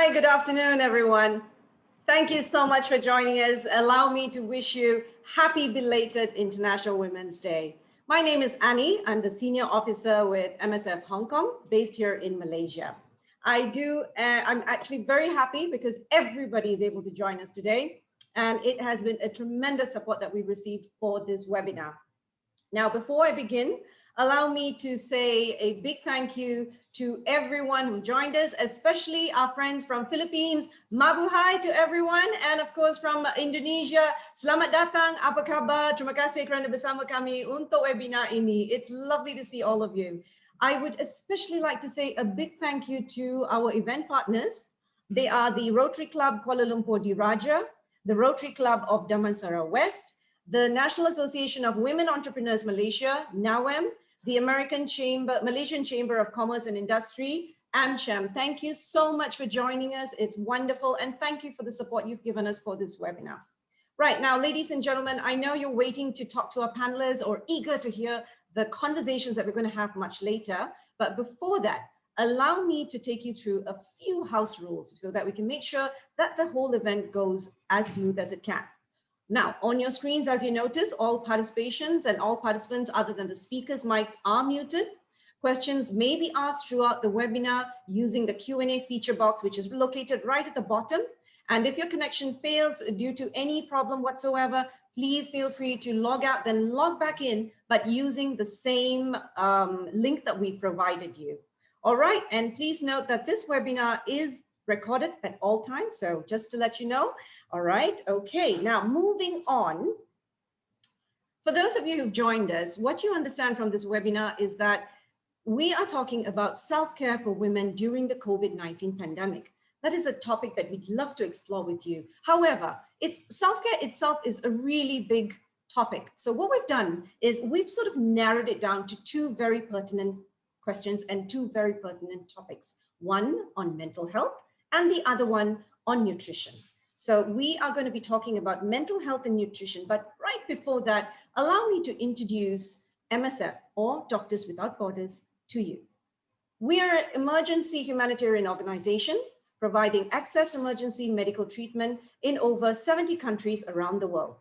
Hi, good afternoon, everyone. Thank you so much for joining us. Allow me to wish you happy belated International Women's Day. My name is Annie. I'm the senior officer with MSF Hong Kong, based here in Malaysia. I'm actually very happy because everybody is able to join us today, and it has been a tremendous support that we've received for this webinar. Now, before I begin, allow me to say a big thank you to everyone who joined us, especially our friends from Philippines. Mabuhay to everyone. And of course, from Indonesia, selamat datang, apa khabar? Terima kasih kerana bersama kami untuk webinar ini. It's lovely to see all of you. I would especially like to say a big thank you to our event partners. They are the Rotary Club Kuala Lumpur Diraja, the Rotary Club of Damansara West, the National Association of Women Entrepreneurs Malaysia, NAWEM, the Malaysian Chamber of Commerce and Industry, AmCham. Thank you so much for joining us. It's wonderful. And thank you for the support you've given us for this webinar. Right now, ladies and gentlemen, I know you're waiting to talk to our panelists or eager to hear the conversations that we're going to have much later. But before that, allow me to take you through a few house rules so that we can make sure that the whole event goes as smooth as it can. Now, on your screens, as you notice, all participations and all participants other than the speakers' mics are muted. Questions may be asked throughout the webinar using the Q&A feature box, which is located right at the bottom. And if your connection fails due to any problem whatsoever, please feel free to log out, then log back in, but using the same link that we provided you. All right, and please note that this webinar is recorded at all times. So just to let you know. All right. Okay. Now moving on. For those of you who've joined us, what you understand from this webinar is that we are talking about self-care for women during the COVID-19 pandemic. That is a topic that we'd love to explore with you. However, self-care itself is a really big topic. So what we've done is we've sort of narrowed it down to two very pertinent questions and two very pertinent topics. One on mental health and the other one on nutrition. So we are going to be talking about mental health and nutrition, but right before that, allow me to introduce MSF, or Doctors Without Borders, to you. We are an emergency humanitarian organization providing access emergency medical treatment in over 70 countries around the world.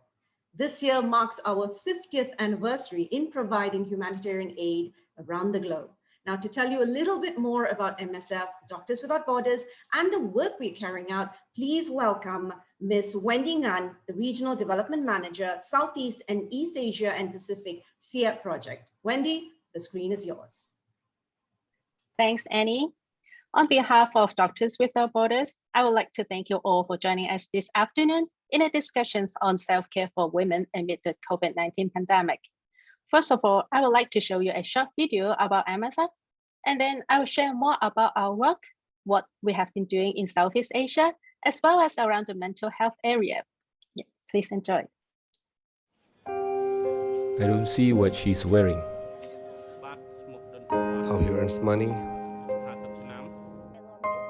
This year marks our 50th anniversary in providing humanitarian aid around the globe. Now, to tell you a little bit more about MSF, Doctors Without Borders, and the work we're carrying out, please welcome Ms. Wendy Ngan, the Regional Development Manager, Southeast and East Asia and Pacific CEP Project. Wendy, the screen is yours. Thanks, Annie. On behalf of Doctors Without Borders, I would like to thank you all for joining us this afternoon in a discussions on self-care for women amid the COVID-19 pandemic. First of all, I would like to show you a short video about MSF, and then I will share more about our work, what we have been doing in Southeast Asia, as well as around the mental health area. Yeah, please enjoy. I don't see what she's wearing. How he earns money.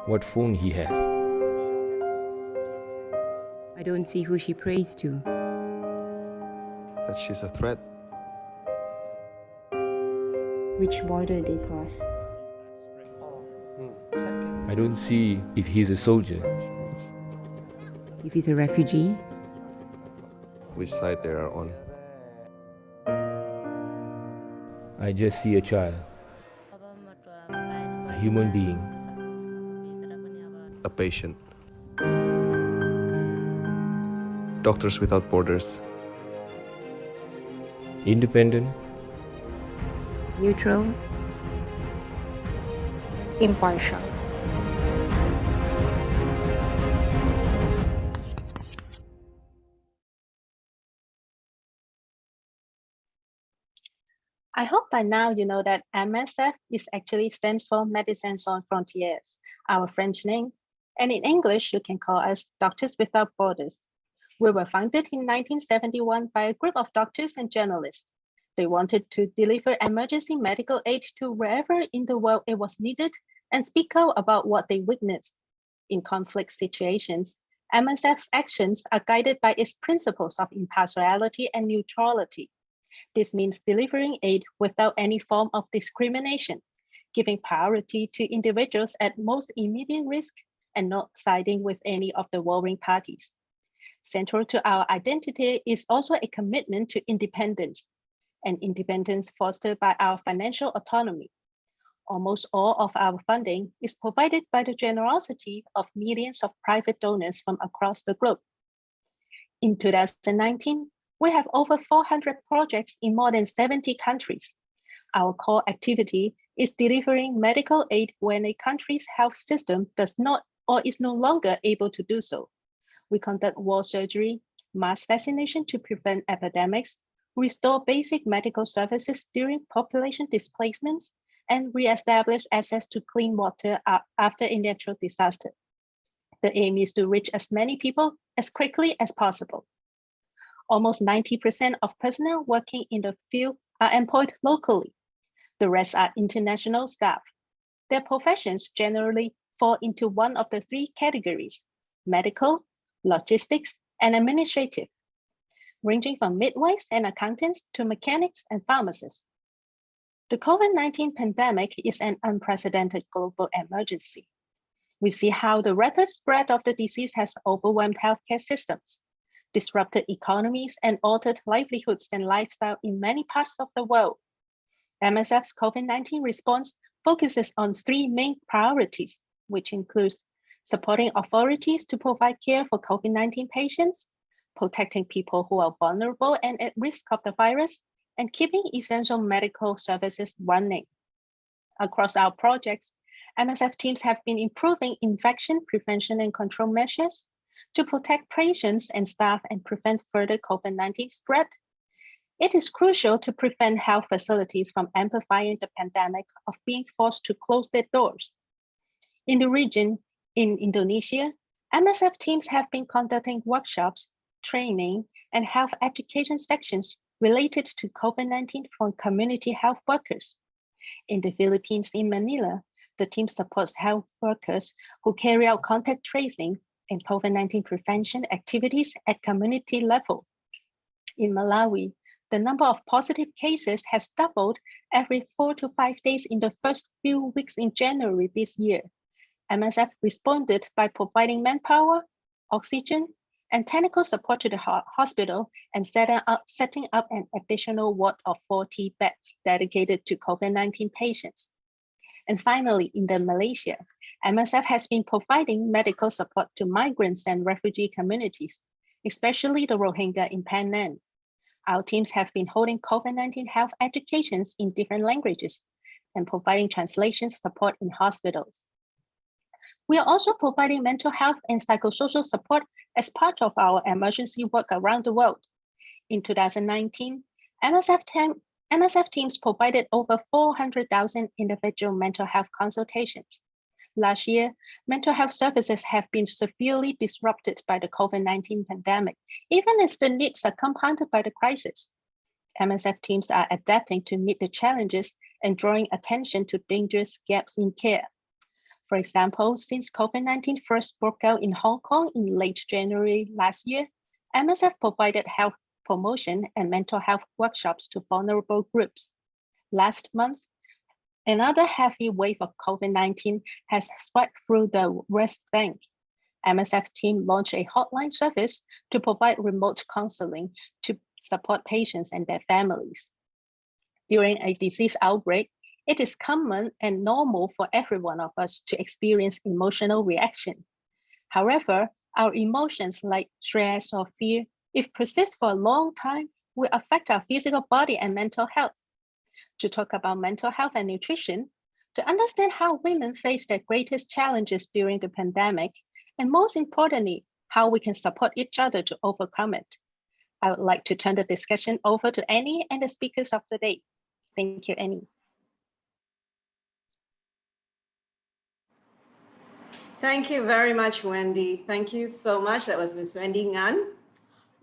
What phone he has. I don't see who she prays to. That she's a threat. Which border they cross. I don't see if he's a soldier. If he's a refugee. Which side they are on. I just see a child. A human being. A patient. Doctors Without Borders. Independent. Neutral. Impartial. I hope by now you know that MSF actually stands for Medicine Sans Frontières, our French name, and in English you can call us Doctors Without Borders. We were founded in 1971 by a group of doctors and journalists. They wanted to deliver emergency medical aid to wherever in the world it was needed and speak out about what they witnessed. In conflict situations, MSF's actions are guided by its principles of impartiality and neutrality. This means delivering aid without any form of discrimination, giving priority to individuals at most immediate risk, and not siding with any of the warring parties. Central to our identity is also a commitment to independence, and independence fostered by our financial autonomy. Almost all of our funding is provided by the generosity of millions of private donors from across the globe. In 2019, we have over 400 projects in more than 70 countries. Our core activity is delivering medical aid when a country's health system does not or is no longer able to do so. We conduct war surgery, mass vaccination to prevent epidemics, restore basic medical services during population displacements, and re-establish access to clean water after a natural disaster. The aim is to reach as many people as quickly as possible. Almost 90% of personnel working in the field are employed locally. The rest are international staff. Their professions generally fall into one of the three categories: medical, logistics, and administrative, ranging from midwives and accountants to mechanics and pharmacists. The COVID-19 pandemic is an unprecedented global emergency. We see how the rapid spread of the disease has overwhelmed healthcare systems, disrupted economies, and altered livelihoods and lifestyle in many parts of the world. MSF's COVID-19 response focuses on three main priorities, which includes supporting authorities to provide care for COVID-19 patients, protecting people who are vulnerable and at risk of the virus, and keeping essential medical services running. Across our projects, MSF teams have been improving infection prevention and control measures to protect patients and staff and prevent further COVID-19 spread. It is crucial to prevent health facilities from amplifying the pandemic of being forced to close their doors. In the region, in Indonesia, MSF teams have been conducting workshops, training, and health education sections related to COVID-19 for community health workers. In the Philippines, in Manila, the team supports health workers who carry out contact tracing and COVID-19 prevention activities at community level. In Malawi, the number of positive cases has doubled every 4 to 5 days in the first few weeks in January this year. MSF responded by providing manpower, oxygen, and technical support to the hospital and setting up an additional ward of 40 beds dedicated to COVID-19 patients. And finally, in Malaysia, MSF has been providing medical support to migrants and refugee communities, especially the Rohingya in Penang. Our teams have been holding COVID-19 health educations in different languages and providing translation support in hospitals. We are also providing mental health and psychosocial support as part of our emergency work around the world. In 2019, MSF teams provided over 400,000 individual mental health consultations. Last year, mental health services have been severely disrupted by the COVID-19 pandemic, even as the needs are compounded by the crisis. MSF teams are adapting to meet the challenges and drawing attention to dangerous gaps in care. For example, since COVID-19 first broke out in Hong Kong in late January last year, MSF provided health promotion and mental health workshops to vulnerable groups. Last month, another heavy wave of COVID-19 has swept through the West Bank. MSF team launched a hotline service to provide remote counseling to support patients and their families. During a disease outbreak, it is common and normal for every one of us to experience emotional reaction. However, our emotions like stress or fear, if persist for a long time, will affect our physical body and mental health. To talk about mental health and nutrition, to understand how women face their greatest challenges during the pandemic, and most importantly, how we can support each other to overcome it. I would like to turn the discussion over to Annie and the speakers of the day. Thank you, Annie. Thank you very much, Wendy. Thank you so much. That was Ms. Wendy Ngan.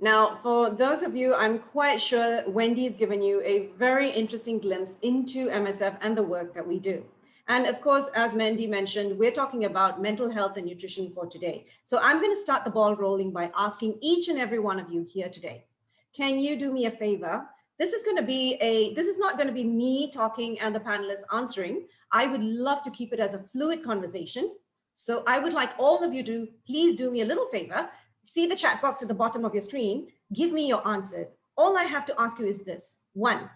Now, for those of you, I'm quite sure Wendy's given you a very interesting glimpse into MSF and the work that we do. And of course, as Mandy mentioned, we're talking about mental health and nutrition for today. So I'm going to start the ball rolling by asking each and every one of you here today, can you do me a favor? This is not going to be me talking and the panelists answering. I would love to keep it as a fluid conversation. So I would like all of you to please do me a little favor. See the chat box at the bottom of your screen. Give me your answers. All I have to ask you is this. One,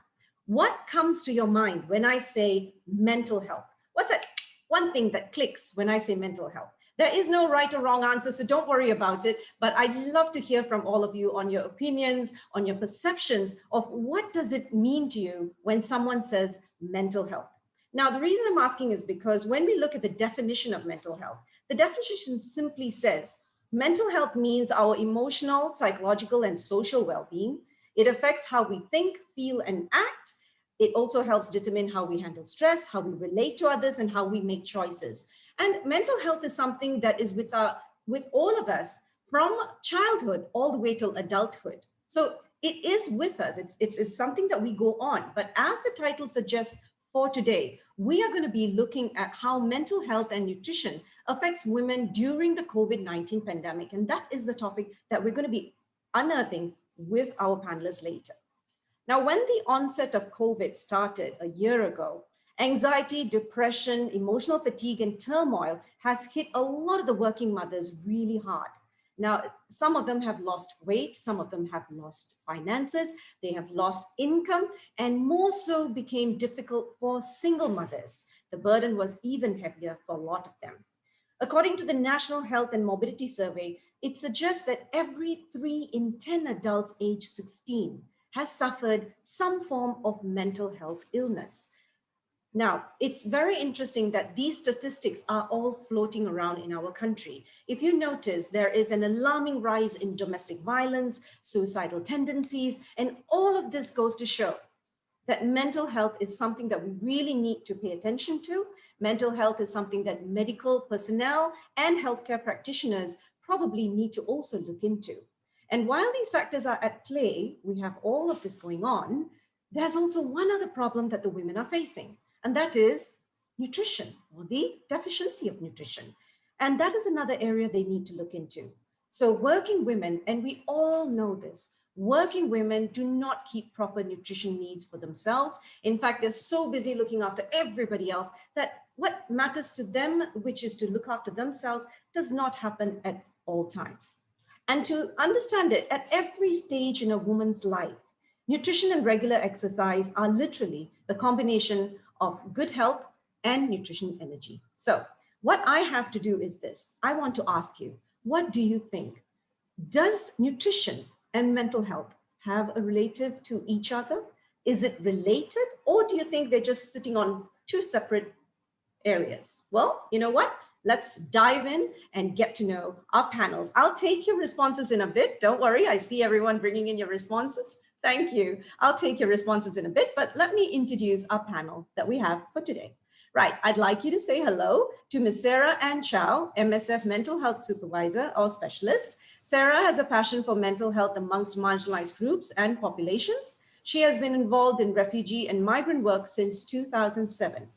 what comes to your mind when I say mental health? What's that one thing that clicks when I say mental health? There is no right or wrong answer, so don't worry about it. But I'd love to hear from all of you on your opinions, on your perceptions of what does it mean to you when someone says mental health. Now, the reason I'm asking is because when we look at the definition of mental health, the definition simply says mental health means our emotional, psychological, and social well-being. It affects how we think, feel, and act. It also helps determine how we handle stress, how we relate to others, and how we make choices. And mental health is something that is with all of us from childhood all the way till adulthood. So it is with us. It's something that we go on. But as the title suggests for today, we are going to be looking at how mental health and nutrition affects women during the COVID-19 pandemic. And that is the topic that we're going to be unearthing with our panelists later. Now, when the onset of COVID started a year ago, anxiety, depression, emotional fatigue, and turmoil has hit a lot of the working mothers really hard. Now, some of them have lost weight, some of them have lost finances, they have lost income, and more so became difficult for single mothers. The burden was even heavier for a lot of them. According to the National Health and Morbidity Survey, it suggests that every 3 in 10 adults aged 16 has suffered some form of mental health illness. Now, it's very interesting that these statistics are all floating around in our country. If you notice, there is an alarming rise in domestic violence, suicidal tendencies, and all of this goes to show that mental health is something that we really need to pay attention to. Mental health is something that medical personnel and healthcare practitioners probably need to also look into. And while these factors are at play, we have all of this going on, there's also one other problem that the women are facing, and that is nutrition or the deficiency of nutrition. And that is another area they need to look into. So working women, and we all know this, working women do not keep proper nutrition needs for themselves. In fact, they're so busy looking after everybody else that what matters to them, which is to look after themselves, does not happen at all times. And to understand it, at every stage in a woman's life, nutrition and regular exercise are literally the combination of good health and nutrition energy. So what I have to do is this. I want to ask you, what do you think? Does nutrition and mental health have a relative to each other? Is it related, or do you think they're just sitting on two separate areas? Well, you know what? Let's dive in and get to know our panels. I'll take your responses in a bit. Don't worry, I see everyone bringing in your responses. Thank you. I'll take your responses in a bit, but let me introduce our panel that we have for today. Right, I'd like you to say hello to Ms. Sarah Ann Chou, MSF Mental Health Supervisor or Specialist. Sarah has a passion for mental health amongst marginalized groups and populations. She has been involved in refugee and migrant work since 2007.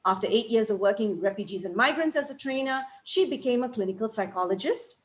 After 8 years of working with refugees and migrants as a trainer, she became a clinical psychologist,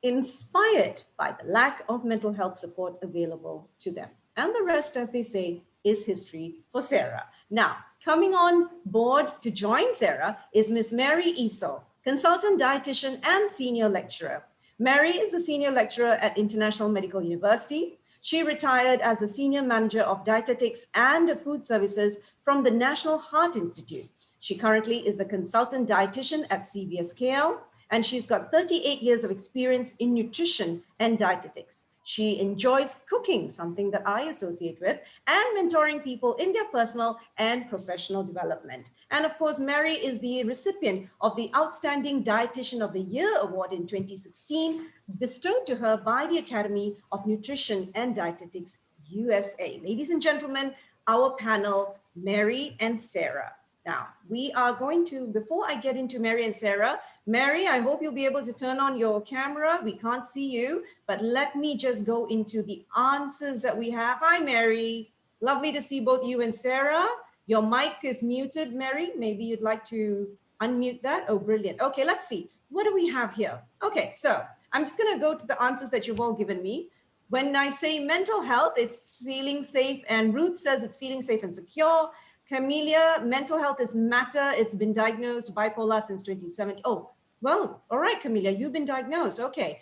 inspired by the lack of mental health support available to them. And the rest, as they say, is history for Sarah. Now, coming on board to join Sarah is Ms. Mary Esau, consultant dietitian and senior lecturer. Mary is a senior lecturer at International Medical University. She retired as the senior manager of dietetics and food services from the National Heart Institute. She currently is the consultant dietitian at CVS KL, and she's got 38 years of experience in nutrition and dietetics. She enjoys cooking, something that I associate with, and mentoring people in their personal and professional development. And of course, Mary is the recipient of the Outstanding Dietitian of the Year Award in 2016, bestowed to her by the Academy of Nutrition and Dietetics, USA. Ladies and gentlemen, our panel, Mary and Sarah. Now, we are going to, before I get into Mary and Sarah, Mary, I hope you'll be able to turn on your camera. We can't see you, but let me just go into the answers that we have. Hi, Mary. Lovely to see both you and Sarah. Your mic is muted, Mary. Maybe you'd like to unmute that. Oh, brilliant. Okay, let's see. What do we have here? Okay, so I'm just going to go to the answers that you've all given me. When I say mental health, it's feeling safe, and Ruth says it's feeling safe and secure. Camelia, mental health is matter. It's been diagnosed bipolar since 2017. Oh, Well, all right, Camilla, you've been diagnosed. Okay.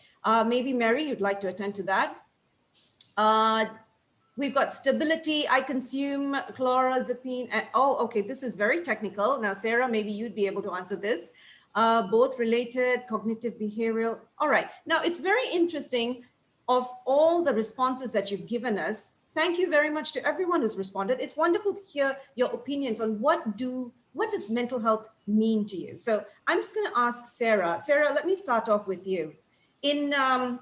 Maybe Mary, you'd like to attend to that. We've got stability, I consume chlorozepine. Oh, okay, this is very technical. Now, Sarah, maybe you'd be able to answer this. Both related, cognitive behavioral. All right, now it's very interesting of all the responses that you've given us. Thank you very much to everyone who's responded. It's wonderful to hear your opinions on what does mental health mean to you? So I'm just gonna ask Sarah. Sarah, let me start off with you. Among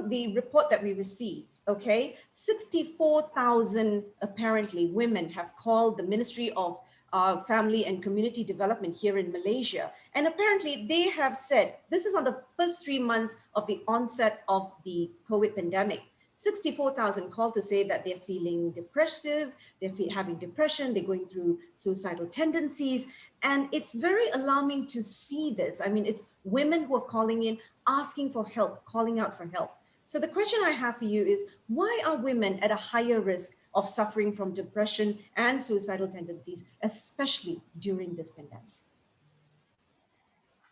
the report that we received, okay, 64,000 apparently women have called the Ministry of Family and Community Development here in Malaysia. And apparently they have said, this is on the first 3 months of the onset of the COVID pandemic, 64,000 called to say that they're feeling depressive, they're having depression, they're going through suicidal tendencies. And it's very alarming to see this. I mean, it's women who are calling in, asking for help, calling out for help. So the question I have for you is, why are women at a higher risk of suffering from depression and suicidal tendencies, especially during this pandemic?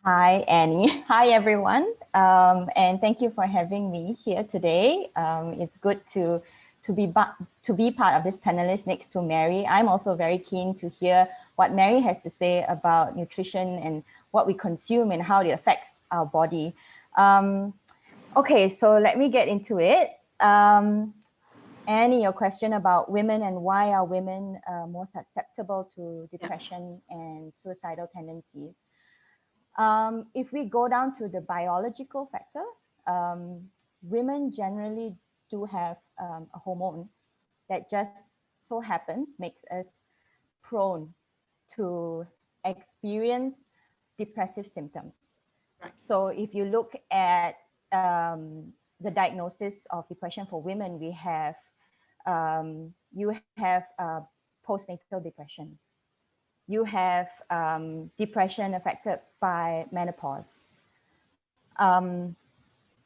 Hi, Annie. Hi, everyone. And thank you for having me here today. It's good to be part of this panelist next to Mary. I'm also very keen to hear what Mary has to say about nutrition and what we consume and how it affects our body. Okay, so let me get into it. Annie, your question about women and why are women more susceptible to depression and suicidal tendencies. If we go down to the biological factor, women generally do have a hormone that just so happens makes us prone to experience depressive symptoms. Right. So if you look at the diagnosis of depression for women, we have you have postnatal depression. You have depression affected by menopause.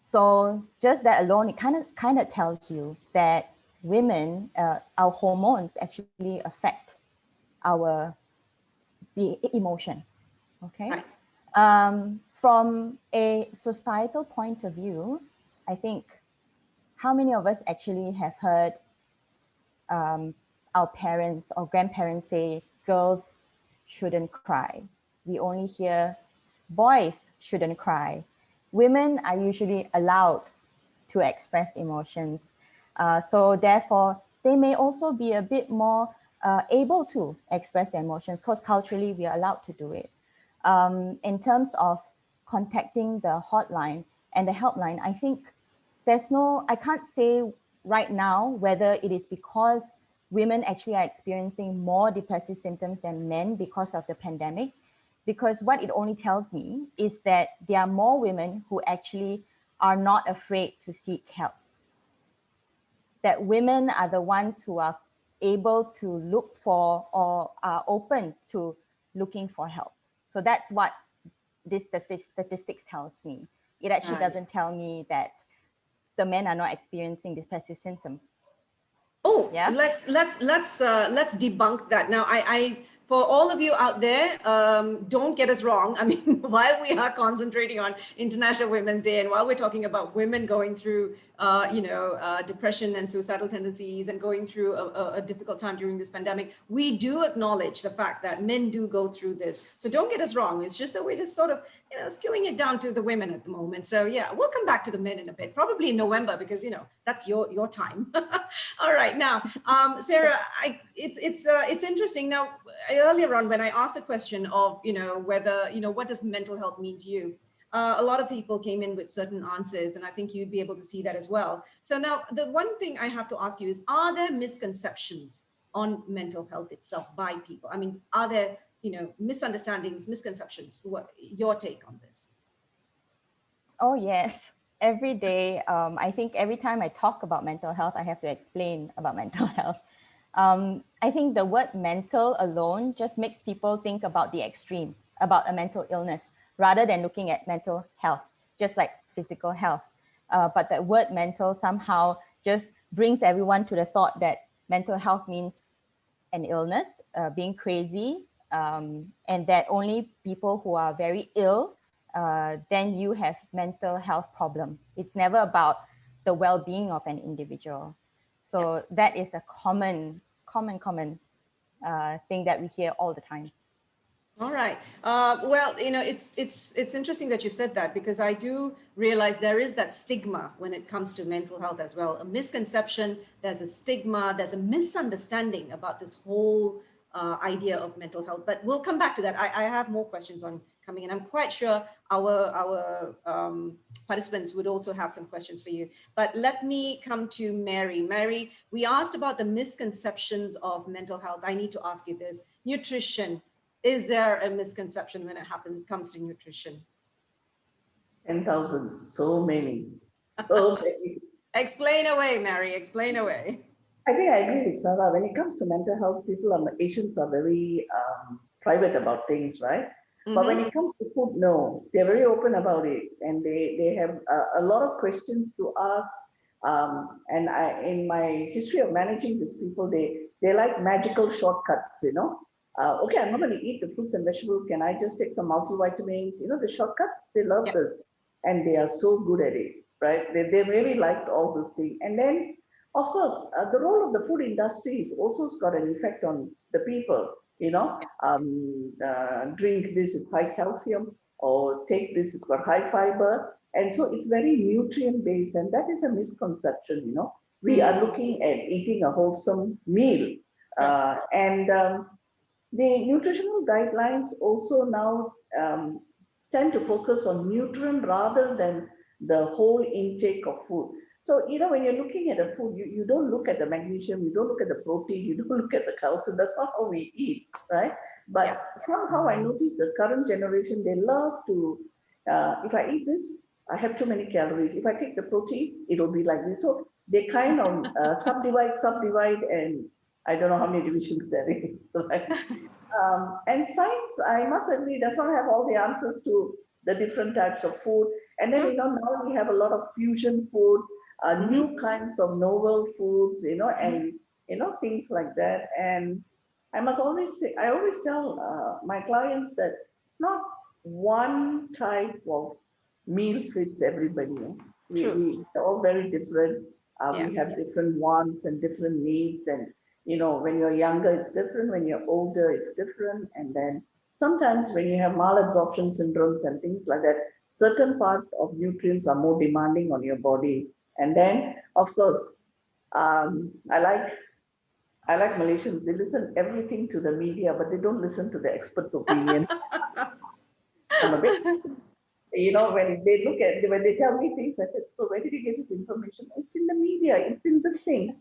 So just that alone, it kind of tells you that women, our hormones actually affect our emotions. Okay. Right. From a societal point of view, I think how many of us actually have heard our parents or grandparents say girls shouldn't cry? We only hear boys shouldn't cry. Women are usually allowed to express emotions. So therefore, they may also be a bit more able to express their emotions because culturally we are allowed to do it. In terms of contacting the hotline and the helpline, I think I can't say right now whether it is because women actually are experiencing more depressive symptoms than men because of the pandemic, because what it only tells me is that there are more women who actually are not afraid to seek help. That women are the ones who are able to look for or are open to looking for help. So that's what this statistics tells me. It actually doesn't tell me that the men are not experiencing depressive symptoms. Oh, yeah. Let's debunk that. Now, I for all of you out there, don't get us wrong. I mean, while we are concentrating on International Women's Day and while we're talking about women going through, depression and suicidal tendencies and going through a difficult time during this pandemic, we do acknowledge the fact that men do go through this. So don't get us wrong. It's just that we're just sort of, skewing it down to the women at the moment. So yeah, we'll come back to the men in a bit, probably in November, because, that's your time. All right. Now, Sarah, it's interesting. Now, earlier on when I asked the question of, whether, what does mental health mean to you? A lot of people came in with certain answers, and I think you'd be able to see that as well. So now the one thing I have to ask you is, are there misconceptions on mental health itself by people? I mean, are there, misunderstandings, misconceptions? What your take on this? Oh, yes. Every day, I think every time I talk about mental health, I have to explain about mental health. I think the word mental alone just makes people think about the extreme, about a mental illness, rather than looking at mental health, just like physical health. But the word mental somehow just brings everyone to the thought that mental health means an illness, being crazy, and that only people who are very ill, then you have mental health problem. It's never about the well-being of an individual. So that is a common thing that we hear all the time. All right. Well, it's interesting that you said that, because I do realize there is that stigma when it comes to mental health as well. A misconception, there's a stigma, there's a misunderstanding about this whole idea of mental health. But we'll come back to that. I have more questions on coming in. I'm quite sure our participants would also have some questions for you. But let me come to Mary. Mary, we asked about the misconceptions of mental health. I need to ask you this. Nutrition. Is there a misconception when it comes to nutrition? 10,000, so many, so many. Explain away, Mary, explain away. I think I agree with Sarah. When it comes to mental health, Asians are very private about things, right? But when it comes to food, no, they're very open about it. And they have a lot of questions to ask. And in my history of managing these people, they like magical shortcuts, okay, I'm not going to eat the fruits and vegetables. Can I just take some multivitamins? The shortcuts, they love this. And they are so good at it, right? They really liked all those things. And then, of course, the role of the food industry is also got an effect on the people, drink this, it's high calcium, or take this, it's got high fiber. And so it's very nutrient based. And that is a misconception, We are looking at eating a wholesome meal. The nutritional guidelines also now tend to focus on nutrient rather than the whole intake of food. So, when you're looking at a food, you don't look at the magnesium, you don't look at the protein, you don't look at the calcium. That's not how we eat, right? But somehow I notice the current generation, they love to, if I eat this, I have too many calories. If I take the protein, it'll be like this. So they kind of subdivide, and I don't know how many divisions there is. Right? And science, I must agree, does not have all the answers to the different types of food. And then, now we have a lot of fusion food, new kinds of novel foods, and, things like that. And I always tell my clients that not one type of meal fits everybody. We're all very different. We have different wants and different needs. And when you're younger, it's different. When you're older, it's different. And then sometimes when you have malabsorption syndromes and things like that, certain parts of nutrients are more demanding on your body. And then, of course, I like Malaysians. They listen everything to the media, but they don't listen to the experts' opinion. I'm a bit, when they tell me things, I said, so where did you get this information? It's in the media. It's in this thing.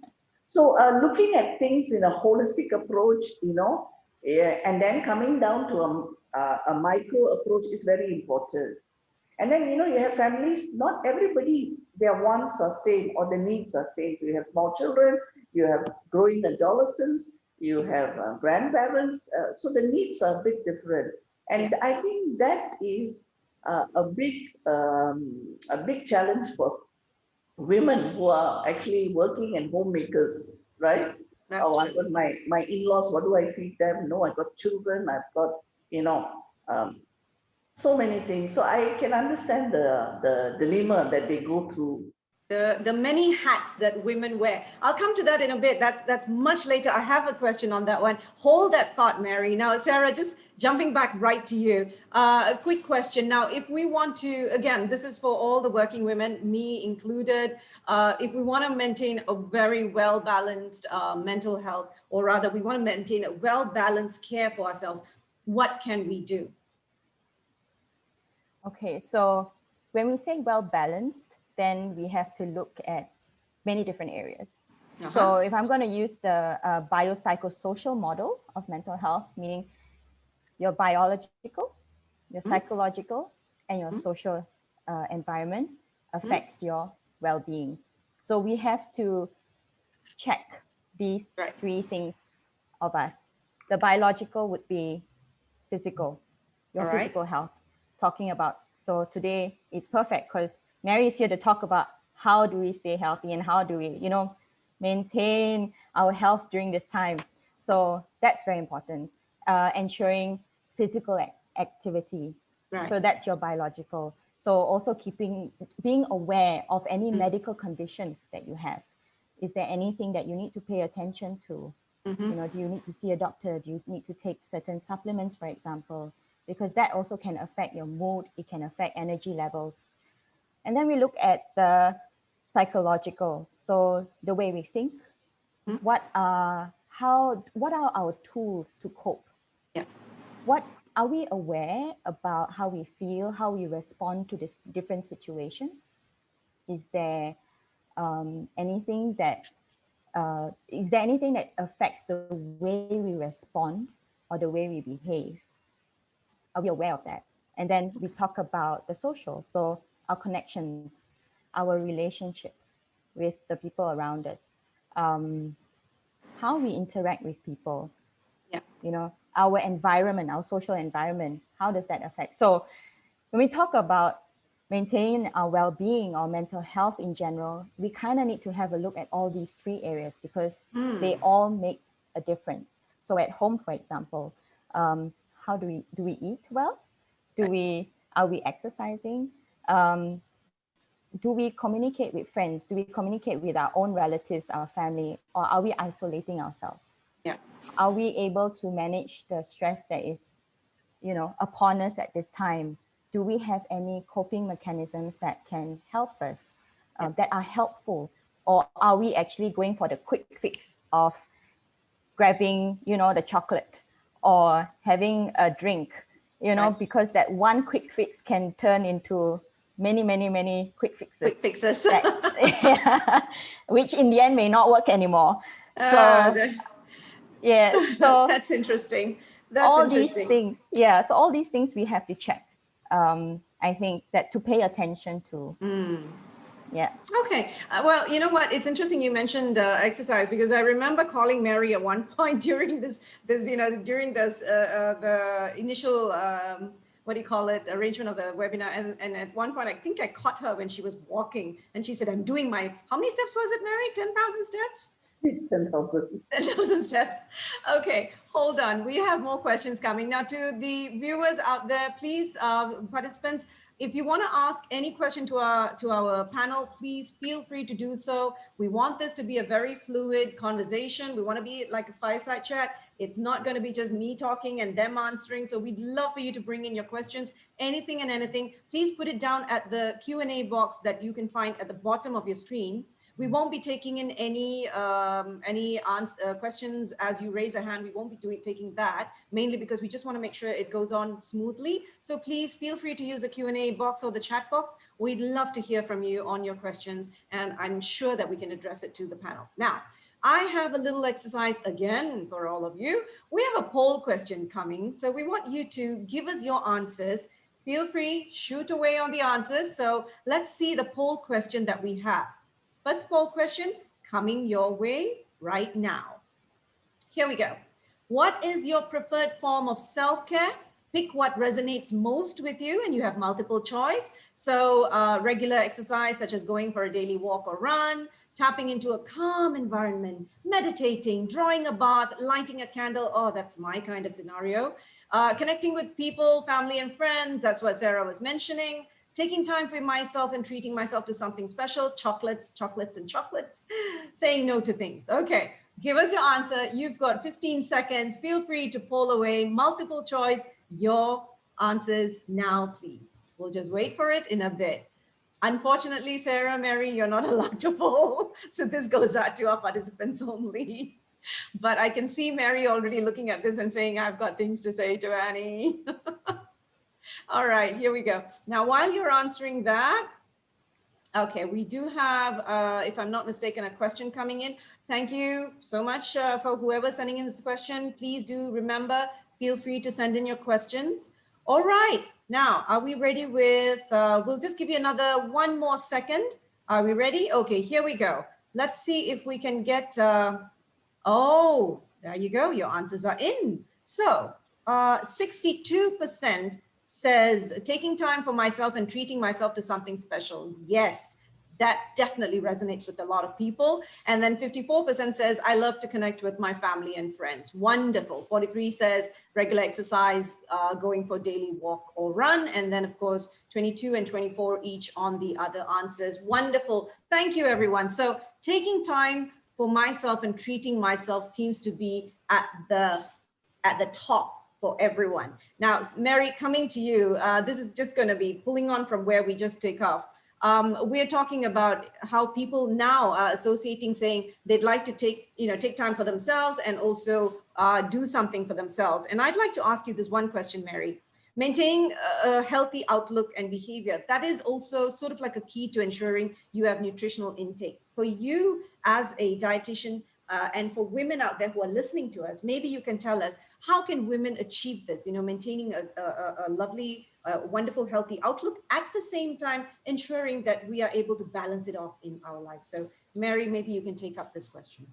So looking at things in a holistic approach, and then coming down to a micro approach is very important. And then, you have families, not everybody, their wants are same or the needs are same. So you have small children, you have growing adolescents, you have grandparents. So the needs are a bit different. And I think that is a big challenge for women who are actually working and homemakers, right? That's I've got my in-laws, what do I feed them? No, I've got children, I've got, so many things. So I can understand the dilemma that they go through. The many hats that women wear. I'll come to that in a bit. That's much later. I have a question on that one. Hold that thought, Mary. Now, Sarah, just jumping back right to you. A quick question. Now, if we want to, again, this is for all the working women, me included, if we want to maintain a very well-balanced mental health, or rather we want to maintain a well-balanced care for ourselves, what can we do? Okay, so when we say well-balanced, then we have to look at many different areas. So if I'm going to use the biopsychosocial model of mental health, meaning your biological, your psychological, and your social environment affects your well-being. So we have to check these three things of us. The biological would be physical, your physical health. Talking about, so today it's perfect because Mary is here to talk about how do we stay healthy and how do we, maintain our health during this time. So that's very important. ensuring physical activity. Right. So that's your biological. So also being aware of any medical conditions that you have. Is there anything that you need to pay attention to? You know, do you need to see a doctor? Do you need to take certain supplements, for example? Because that also can affect your mood. It can affect energy levels. And then we look at the psychological. So the way we think, what are our tools to cope? Yeah. What are we aware about how we feel, how we respond to this different situations? Is there anything that affects the way we respond or the way we behave? Are we aware of that? And then we talk about the social, so our connections, our relationships with the people around us, how we interact with people, you know, our environment, our social environment, how does that affect? So when we talk about maintaining our well-being or mental health in general, we kind of need to have a look at all these three areas because they all make a difference. So at home, for example, how do we eat well? Are we exercising? Do we communicate with friends? Do we communicate with our own relatives, our family, or are we isolating ourselves? Yeah. Are we able to manage the stress that is, you know, upon us at this time? Do we have any coping mechanisms that can help us, that are helpful? Or are we actually going for the quick fix of grabbing, you know, the chocolate or having a drink, you know, because that one quick fix can turn into many quick fixes. Quick fixes. That, which in the end may not work anymore. So that's interesting. These things, so all these things we have to check. I think that to pay attention to. Yeah. Okay. Well, you know what? It's interesting you mentioned exercise because I remember calling Mary at one point during this during this the initial arrangement of the webinar, and at one point I think I caught her when she was walking, and she said, "I'm doing my how many steps was it, Mary? 10,000 steps." 10,000. 10,000 steps. Okay, hold on. We have more questions coming. Now, to the viewers out there, please, participants, if you want to ask any question to our panel, please feel free to do so. We want this to be a very fluid conversation. We want to be like a fireside chat. It's not going to be just me talking and them answering. So we'd love for you to bring in your questions, anything and anything. Please put it down at the Q&A box that you can find at the bottom of your screen. We won't be taking in any questions as you raise a hand. We won't be taking that, mainly because we just want to make sure it goes on smoothly. So please feel free to use the Q&A box or the chat box. We'd love to hear from you on your questions, and I'm sure that we can address it to the panel. Now, I have a little exercise again for all of you. We have a poll question coming, so we want you to give us your answers. Feel free, shoot away on the answers. So let's see the poll question that we have. First poll question coming your way right now. Here we go. What is your preferred form of self-care? Pick what resonates most with you, and you have multiple choice. So regular exercise such as going for a daily walk or run, tapping into a calm environment, meditating, drawing a bath, lighting a candle. Oh, that's my kind of scenario. Connecting with people, family and friends. That's what Sarah was mentioning. Taking time for myself and treating myself to something special, chocolates, and chocolates, saying no to things. Okay, give us your answer. You've got 15 seconds. Feel free to poll away, multiple choice, your answers now, please. We'll just wait for it in a bit. Unfortunately, Sarah, Mary, you're not allowed to poll. So this goes out to our participants only. But I can see Mary already looking at this and saying, I've got things to say to Annie. All right, here we go. Now, while you're answering that, okay, we do have, if I'm not mistaken, a question coming in. Thank you so much for whoever's sending in this question. Please do remember, feel free to send in your questions. All right, now, are we ready with, we'll just give you another one more second. Are we ready? Okay, here we go. Let's see if we can get, oh, there you go, your answers are in. So 62% says taking time for myself and treating myself to something special. Yes, That definitely resonates with a lot of people. And then 54% says, I love to connect with my family and friends. Wonderful. 43 says regular exercise, going for daily walk or run. And then of course, 22 and 24 each on the other answers. Wonderful. Thank you, everyone. So taking time for myself and treating myself seems to be at the top for everyone. Now, Mary, coming to you, this is just going to be pulling on from where we just take off. We're talking about how people now are associating, saying they'd like to take time for themselves and also do something for themselves. And I'd like to ask you this one question, Mary. Maintaining a healthy outlook and behavior, that is also sort of like a key to ensuring you have nutritional intake. For you as a dietitian, and for women out there who are listening to us, maybe you can tell us, how can women achieve this, maintaining a lovely, wonderful, healthy outlook, at the same time ensuring that we are able to balance it off in our lives. So Mary, maybe you can take up this question.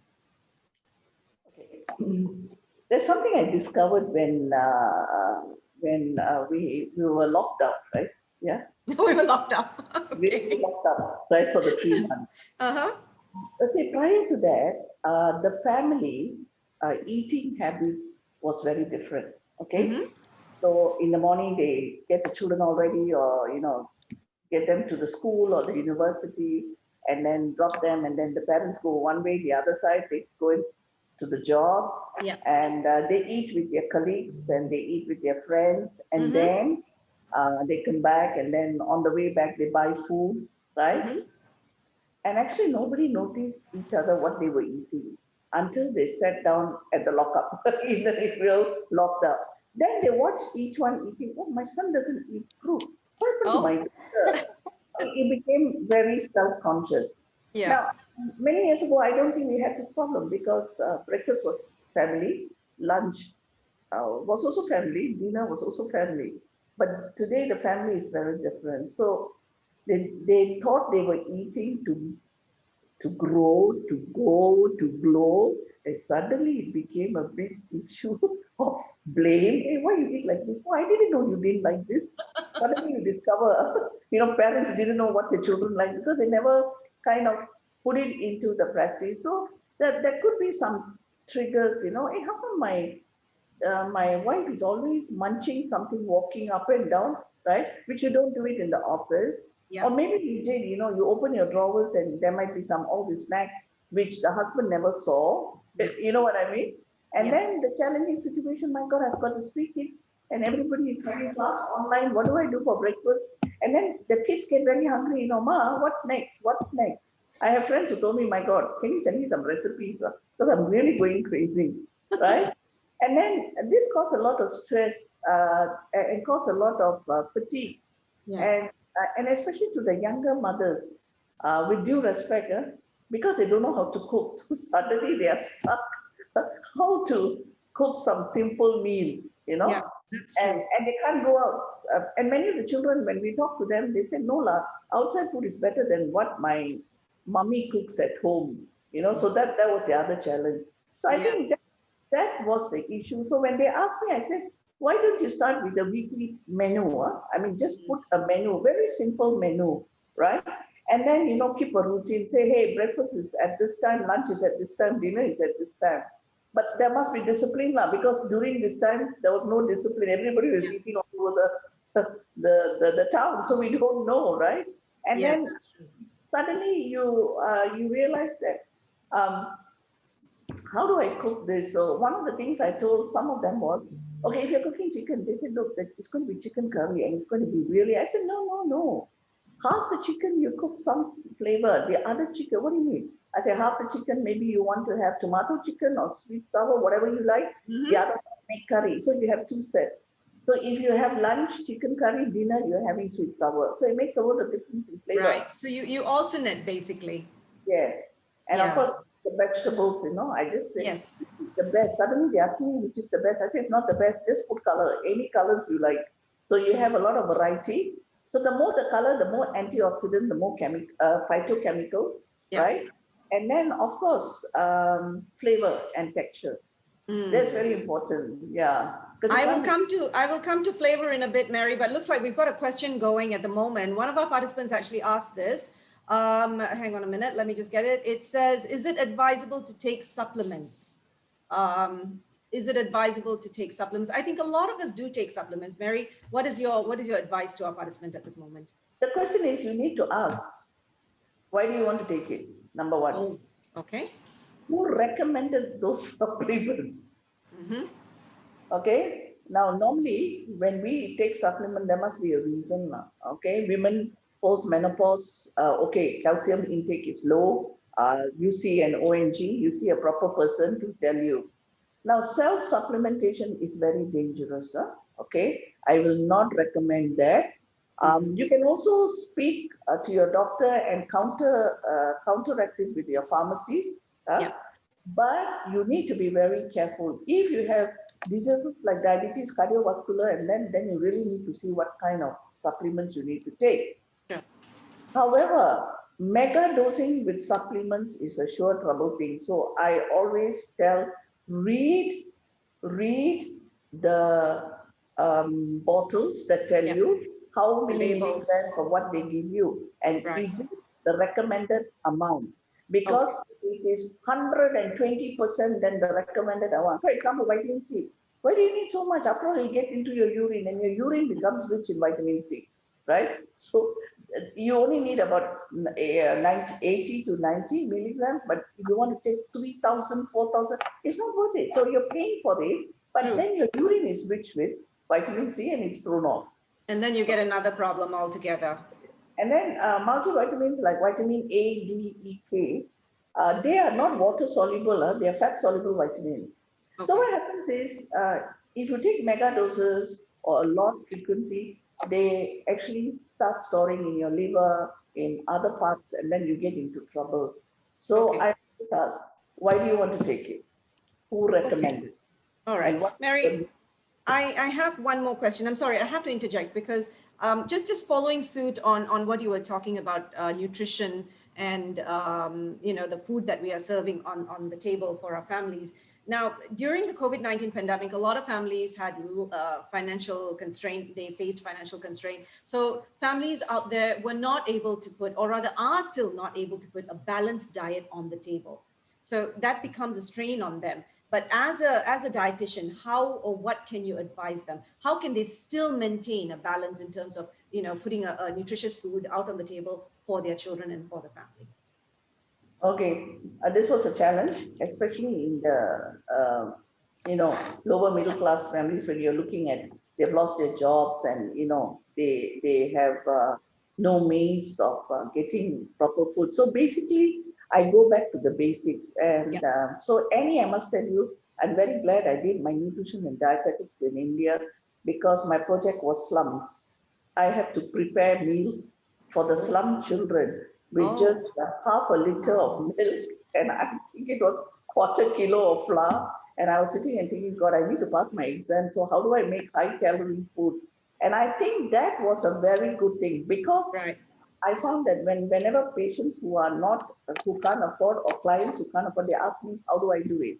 Okay. There's something I discovered when we were locked up, right? Yeah. We were locked up. Okay. We were locked up, right, for the 3 months. Uh-huh. Let's say prior to that, the family eating habit was very different. Okay. Mm-hmm. So in the morning, they get the children all ready, or, get them to the school or the university, and then drop them. And then the parents go one way, the other side, they go to the jobs. Yeah. And they eat with their colleagues, and they eat with their friends. And then they come back, and then on the way back, they buy food, right? Mm-hmm. And actually, nobody noticed each other what they were eating until they sat down at the lockup, in the real locked up. Then they watched each one eating. Oh, my son doesn't eat fruit. What happened to my daughter? He became very self-conscious. Yeah. Now, many years ago, I don't think we had this problem because breakfast was family, lunch was also family, dinner was also family. But today, the family is very different. So they thought they were eating to grow, to go, to glow. And suddenly it became a big issue of blame. Hey, why you eat like this? Oh, I didn't know you didn't like this. Suddenly you discover, parents didn't know what their children like because they never kind of put it into the practice. So that could be some triggers, hey, how come my wife is always munching something, walking up and down, right? Which you don't do it in the office. Yeah. Or maybe you did, you open your drawers and there might be all these snacks which the husband never saw. You know what I mean? And then the challenging situation, my God, I've got the 3 kids and everybody is having class online. What do I do for breakfast? And then the kids get very hungry, Ma, what's next? What's next? I have friends who told me, my God, can you send me some recipes? Because I'm really going crazy, right? And then this caused a lot of stress and caused a lot of fatigue. Yeah. And especially to the younger mothers, with due respect, because they don't know how to cook. So suddenly they are stuck how to cook some simple meal, Yeah, that's true. And they can't go out. And many of the children, when we talk to them, they say, no, la, outside food is better than what my mommy cooks at home. So that was the other challenge. So I think that was the issue. So when they asked me, I said, why don't you start with a weekly menu? I mean, just put a menu, very simple menu, right? And then, keep a routine. Say, hey, breakfast is at this time, lunch is at this time, dinner is at this time. But there must be discipline now, because during this time, there was no discipline. Everybody was eating all over the town, so we don't know, right? And then suddenly you realize that, how do I cook this? So one of the things I told some of them was, okay, if you're cooking chicken, they said, look, it's going to be chicken curry and it's going to be really, I said, no. Half the chicken, you cook some flavor. The other chicken, what do you mean? I say half the chicken, maybe you want to have tomato chicken or sweet sour, whatever you like. Mm-hmm. The other make curry. So you have 2 sets. So if you have lunch, chicken curry, dinner, you're having sweet sour. So it makes a lot of difference in flavor. Right. So you alternate basically. Yes. And of course, the vegetables, I just say the best. Suddenly they ask me which is the best. I say it's not the best, just put color, any colors you like. So you have a lot of variety. So the more the color, the more antioxidant, the more phytochemicals, right? And then of course, flavor and texture. That's very important. Yeah. I will come to flavor in a bit, Mary, but it looks like we've got a question going at the moment. One of our participants actually asked this. Hang on a minute, let me just get it. It says, is it advisable to take supplements? Is it advisable to take supplements? I think a lot of us do take supplements. Mary, what is your advice to our participant at this moment? The question is, you need to ask, why do you want to take it? Number one. Oh, okay. Who recommended those supplements? Mm-hmm. Okay. Now, normally, when we take supplement, there must be a reason. Okay. Women post-menopause, okay, calcium intake is low. You see an ONG, you see a proper person to tell you. Now, self-supplementation is very dangerous. Okay. I will not recommend that. You can also speak to your doctor and counteract it with your pharmacies. But you need to be very careful. If you have diseases like diabetes, cardiovascular, and then you really need to see what kind of supplements you need to take. Yeah. However, mega dosing with supplements is a sure trouble thing. So I always tell, read the bottles that tell you how many milligrams of what they give you, and is it the recommended amount? Because if it is 120%, then the recommended amount. For example, vitamin C. Why do you need so much? After all, it'll get into your urine, and your urine becomes rich in vitamin C, right? So you only need about 80 to 90 milligrams, but if you want to take 3,000, 4,000, it's not worth it. So you're paying for it, but then your urine is rich with vitamin C and it's thrown off. And then you get another problem altogether. And then multivitamins like vitamin A, D, E, K, they are not water soluble, they are fat soluble vitamins. Okay. So what happens is, if you take mega doses or a lot frequency, they actually start storing in your liver, in other parts, and then you get into trouble. So I always ask, why do you want to take it? Who recommended it? All right, Mary, I have one more question. I'm sorry, I have to interject because just following suit on what you were talking about, nutrition and the food that we are serving on the table for our families. Now, during the COVID-19 pandemic, a lot of families had financial constraint. They faced financial constraint. So families out there were not able to put, or rather are still not able to put, a balanced diet on the table. So that becomes a strain on them. But as a dietitian, how or what can you advise them? How can they still maintain a balance in terms of putting a nutritious food out on the table for their children and for the family? Okay, this was a challenge, especially in the lower middle class families, when you're looking at they've lost their jobs and they have no means of getting proper food. So basically, I go back to the basics. And so Annie, I must tell you, I'm very glad I did my nutrition and dietetics in India, because my project was slums. I had to prepare meals for the slum children with just half a liter of milk, and I think it was quarter kilo of flour. And I was sitting and thinking, God, I need to pass my exam. So how do I make high calorie food? And I think that was a very good thing, because I found that whenever patients who can't afford, or clients who can't afford, they ask me, how do I do it?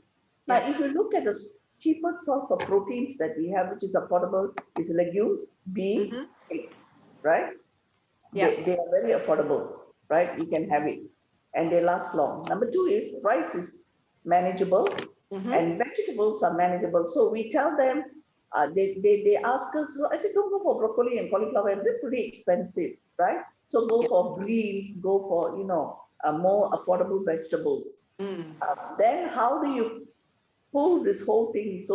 Now, if you look at the cheapest source of proteins that we have, which is affordable, is legumes, beans, eggs, right? They are very affordable, right? You can have it, and they last long. Number two is rice is manageable, and vegetables are manageable. So we tell them, they ask us, I said, don't go for broccoli and cauliflower, they're pretty expensive, right? So go for greens, go for, more affordable vegetables. Then how do you pull this whole thing?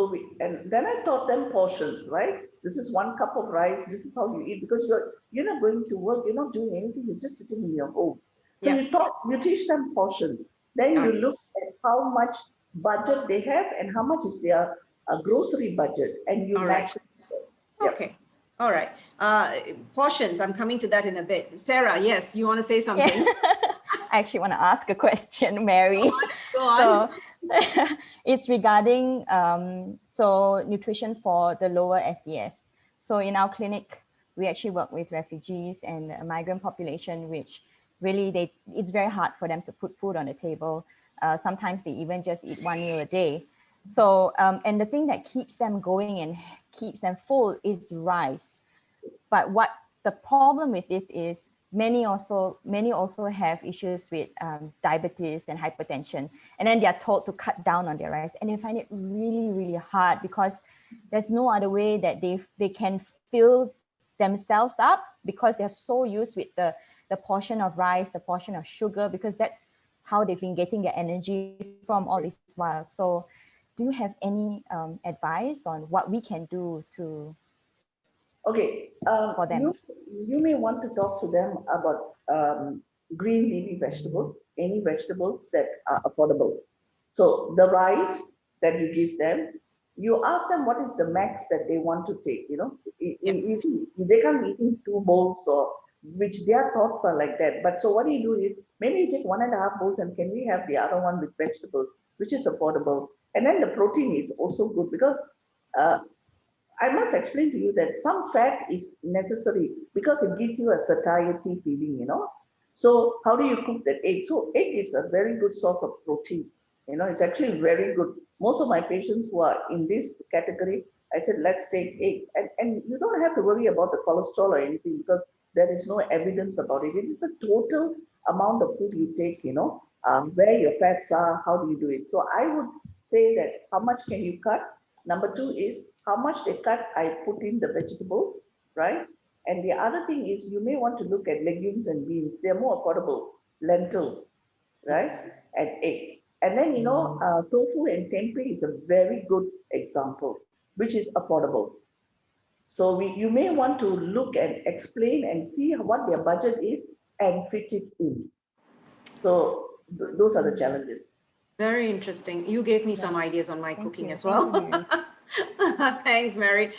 And then I taught them portions, right? This is 1 cup of rice. This is how you eat, because you're not going to work. You're not doing anything. You're just sitting in your home. So you teach them portions. Then you look at how much budget they have and how much is their grocery budget, and you match it. Okay. All right. Portions, I'm coming to that in a bit. Sarah, yes, you want to say something? I actually want to ask a question, Mary. Go on. So it's regarding nutrition for the lower SES. So in our clinic, we actually work with refugees and a migrant population, which really it's very hard for them to put food on the table. Sometimes they even just eat 1 meal a day. So, and the thing that keeps them going and keeps them full is rice. But what the problem with this is, many also have issues with diabetes and hypertension, and then they are told to cut down on their rice, and they find it really, really hard because there's no other way that they can fill themselves up, because they're so used with the portion of rice, the portion of sugar, because that's how they've been getting their energy from all this while. So do you have any advice on what we can do to Okay, for them? you may want to talk to them about green leafy vegetables, any vegetables that are affordable. So the rice that you give them, you ask them what is the max that they want to take, you know. You see, they can't be eating 2 bowls, or which their thoughts are like that. But so what you do is, maybe you take 1.5 bowls and can we have the other one with vegetables, which is affordable. And then the protein is also good, because I must explain to you that some fat is necessary because it gives you a satiety feeling, you know. So how do you cook that egg? So egg is a very good source of protein. You know, it's actually very good. Most of my patients who are in this category, I said, let's take egg. And you don't have to worry about the cholesterol or anything, because there is no evidence about it. It's the total amount of food you take, you know, where your fats are, how do you do it? So I would say that how much can you cut? Number 2 is how much they cut, I put in the vegetables, right? And the other thing is, you may want to look at legumes and beans. They're more affordable. Lentils, right? And eggs. And then, you know, tofu and tempeh is a very good example, which is affordable. So you may want to look and explain and see what their budget is and fit it in. So those are the challenges. Very interesting. You gave me some ideas on my cooking as well. Thank you, Mary. Thanks, Mary.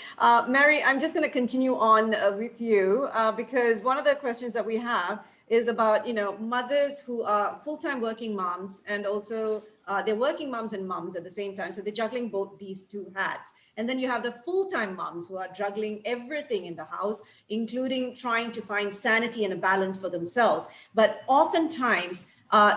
Mary, I'm just going to continue on with you because one of the questions that we have is about, you know, mothers who are full-time working moms, and also they're working moms and moms at the same time. So they're juggling both these 2 hats. And then you have the full-time moms who are juggling everything in the house, including trying to find sanity and a balance for themselves. But oftentimes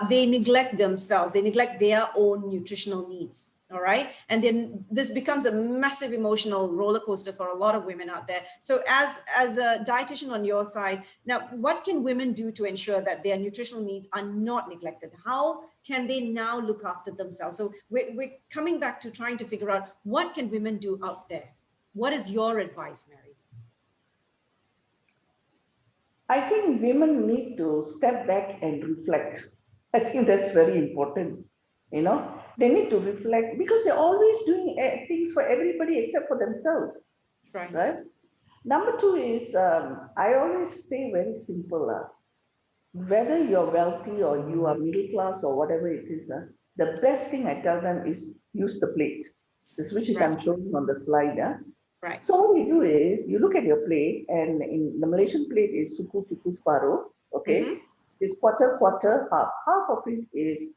they neglect themselves. They neglect their own nutritional needs. All right. And then this becomes a massive emotional roller coaster for a lot of women out there. So as a dietitian on your side, now, what can women do to ensure that their nutritional needs are not neglected? How can they now look after themselves? So we're coming back to trying to figure out, what can women do out there? What is your advice, Mary? I think women need to step back and reflect. I think that's very important. You know, they need to reflect, because they're always doing things for everybody except for themselves. Right? Number 2 is, I always stay very simple. Whether you're wealthy or you are middle class or whatever it is, the best thing I tell them is use the plate. This, which is I'm showing on the slide. Right. So what you do is, you look at your plate, and in the Malaysian plate is suku tuku separuh. Okay, it's quarter, half. Half of it is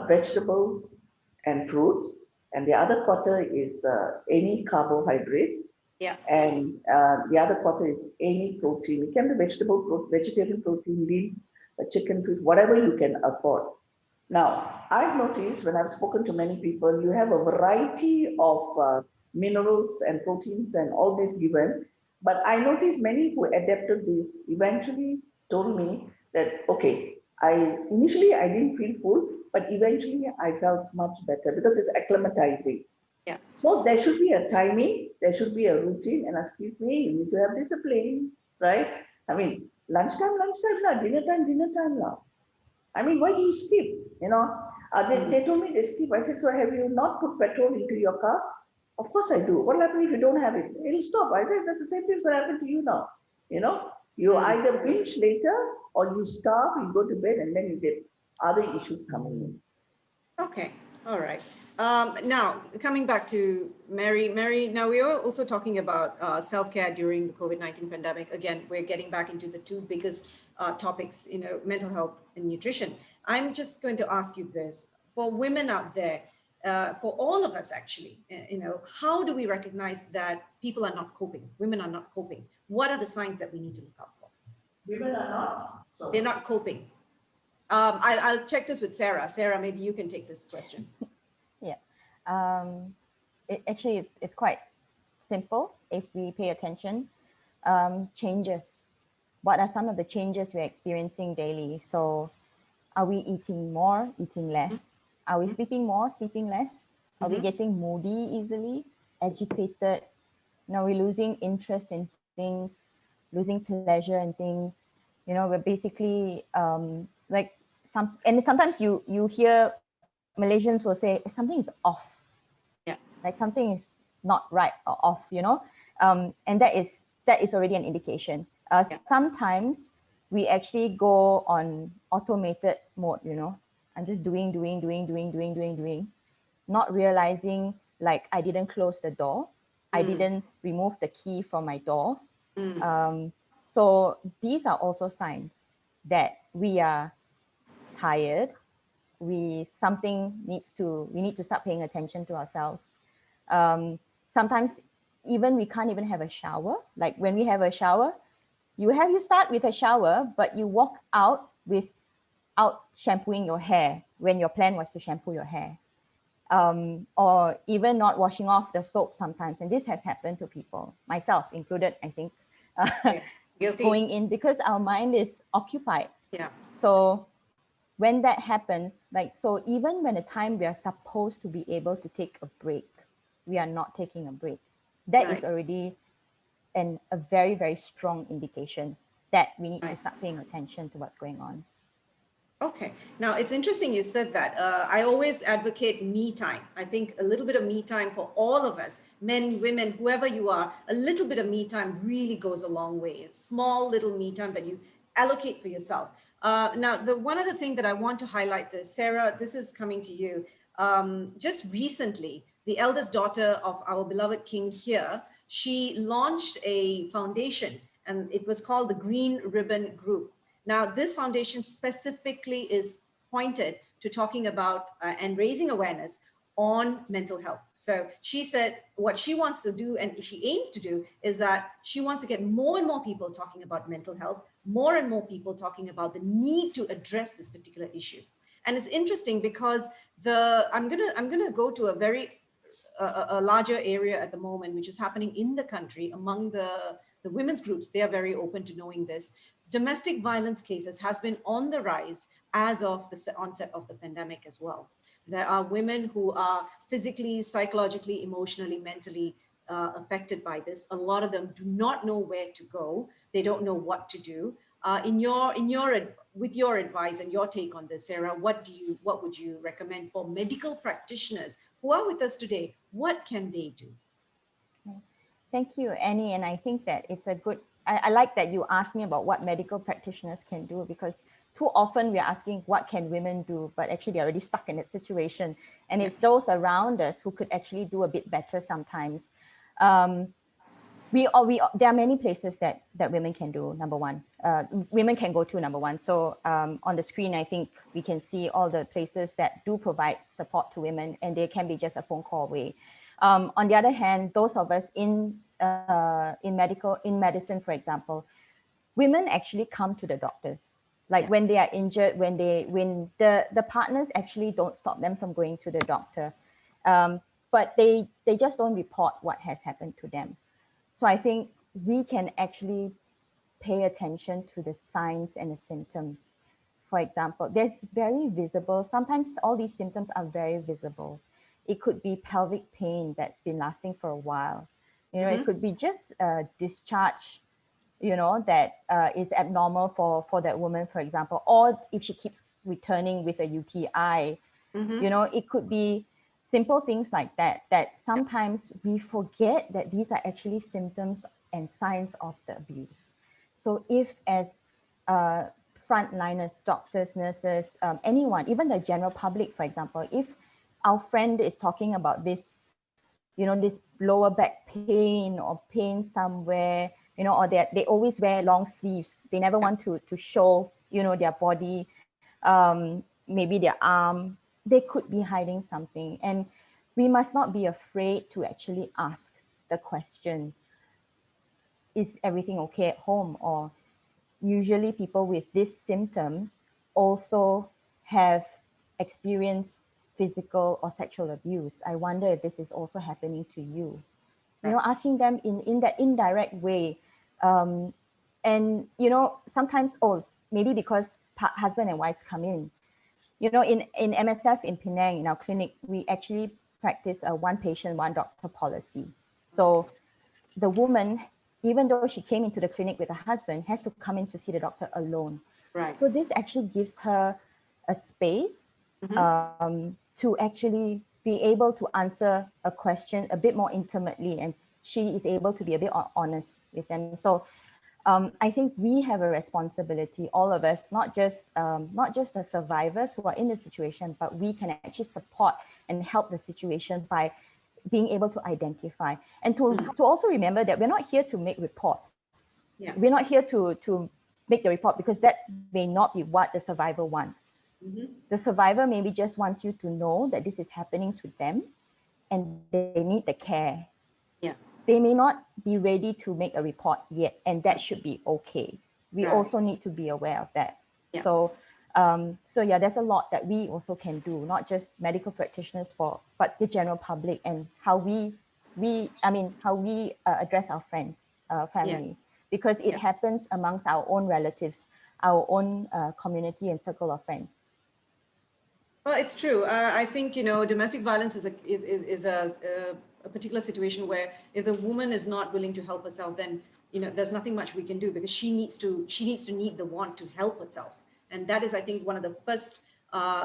vegetables and fruits, and the other quarter is any carbohydrates. Yeah. And the other quarter is any protein. It can be vegetarian protein, lean, chicken, food, whatever you can afford. Now, I've noticed when I've spoken to many people, you have a variety of minerals and proteins and all this given. But I noticed many who adapted this eventually told me that, okay, initially I didn't feel full, but eventually I felt much better, because it's acclimatizing. Yeah. So there should be a timing, there should be a routine, and excuse me, you need to have discipline, right? I mean, lunchtime, dinner time. I mean, why do you skip? You know, they told me they skip. I said, so have you not put petrol into your car? Of course I do. What will happen if you don't have it? It'll stop. I said, that's the same thing that happened to you now. You know, you either binge later, or you starve, you go to bed, and then you get other issues coming in. Okay. All right. Now, coming back to Mary. Mary, now we are also talking about self-care during the COVID-19 pandemic. Again, we're getting back into the 2 biggest topics, you know, mental health and nutrition. I'm just going to ask you this. For women out there, for all of us actually, you know, how do we recognize that people are not coping? Women are not coping. What are the signs that we need to look out for? Women are not? So they're not coping. I'll check this with Sarah. Sarah, maybe you can take this question. Yeah, it's quite simple if we pay attention. Changes what are some of the changes we're experiencing daily? So are we eating more, eating less? Are we sleeping more, sleeping less? Are we getting moody easily, agitated? Are we losing interest in things, losing pleasure in things? We're basically like and sometimes you hear Malaysians will say something is off. Yeah. Like something is not right or off, and that is already an indication. Sometimes we actually go on automated mode, I'm just doing, not realizing like I didn't close the door. I didn't remove the key from my door. So these are also signs that we are tired. We need to start paying attention to ourselves. Sometimes even we can't even have a shower. Like when we have a shower, you start with a shower, but you walk out without shampooing your hair when your plan was to shampoo your hair. Or even not washing off the soap sometimes. And this has happened to people, myself included, I think, Guilty. going in because our mind is occupied. Yeah. So when that happens, so even when the time we are supposed to be able to take a break, we are not taking a break. That is already a very, very strong indication that we need to start paying attention to what's going on. Okay. Now, it's interesting you said that. I always advocate me time. I think a little bit of me time for all of us, men, women, whoever you are, a little bit of me time really goes a long way. It's small little me time that you allocate for yourself. Now, the one other thing that I want to highlight this, Sarah, this is coming to you. Just recently, the eldest daughter of our beloved king here, she launched a foundation, and it was called the Green Ribbon Group. Now, this foundation specifically is pointed to talking about and raising awareness on mental health. So she said what she wants to do and she aims to do is that she wants to get more and more people talking about mental health, more and more people talking about the need to address this particular issue. And it's interesting because I'm gonna go to a very a larger area at the moment, which is happening in the country among the women's groups. They are very open to knowing this. Domestic violence cases has been on the rise as of the onset of the pandemic as well. There are women who are physically, psychologically, emotionally, mentally affected by this. A lot of them do not know where to go. They don't know what to do. With your advice and your take on this, Sarah, what would you recommend for medical practitioners who are with us today? What can they do? Thank you, Annie. And I think that it's a good, I like that you asked me about what medical practitioners can do, because too often we're asking what can women do, but actually they're already stuck in that situation. And it's those around us who could actually do a bit better sometimes. There are many places that women can do, number one. Women can go to, number one. So on the screen, I think we can see all the places that do provide support to women, and they can be just a phone call away. On the other hand, those of us in medicine, for example, women actually come to the doctors. When they are injured, when the partners actually don't stop them from going to the doctor, but they just don't report what has happened to them. So I think we can actually pay attention to the signs and the symptoms. For example, there's very visible, sometimes all these symptoms are very visible. It could be pelvic pain that's been lasting for a while. It could be just discharge, that is abnormal for that woman, for example, or if she keeps returning with a UTI, it could be simple things like that sometimes we forget that these are actually symptoms and signs of the abuse. So if as frontliners, doctors, nurses, anyone, even the general public, for example, if our friend is talking about this, this lower back pain or pain somewhere, or they always wear long sleeves. They never want to show, their body, maybe their arm. They could be hiding something. And we must not be afraid to actually ask the question, is everything okay at home? Or usually people with these symptoms also have experienced physical or sexual abuse. I wonder if this is also happening to you. Asking them in that indirect way. And And, sometimes, maybe because husband and wives come in, in MSF in Penang, in our clinic, we actually practice a one patient, one doctor policy. So the woman, even though she came into the clinic with her husband, has to come in to see the doctor alone. Right. So this actually gives her a space to actually be able to answer a question a bit more intimately, and she is able to be a bit honest with them. So I think we have a responsibility, all of us, not just the survivors who are in the situation, but we can actually support and help the situation by being able to identify and to also remember that we're not here to make reports. Yeah. We're not here to make the report, because that may not be what the survivor wants. The survivor maybe just wants you to know that this is happening to them and they need the care. Yeah. They may not be ready to make a report yet, and that should be okay. We also need to be aware of that. Yeah. So there's a lot that we also can do, not just medical practitioners but the general public, and how we address our friends, family, because it happens amongst our own relatives, our own community and circle of friends. Well, it's true. I think, domestic violence is a particular situation where if the woman is not willing to help herself, then, there's nothing much we can do, because she needs to need the want to help herself. And that is, I think, one of the first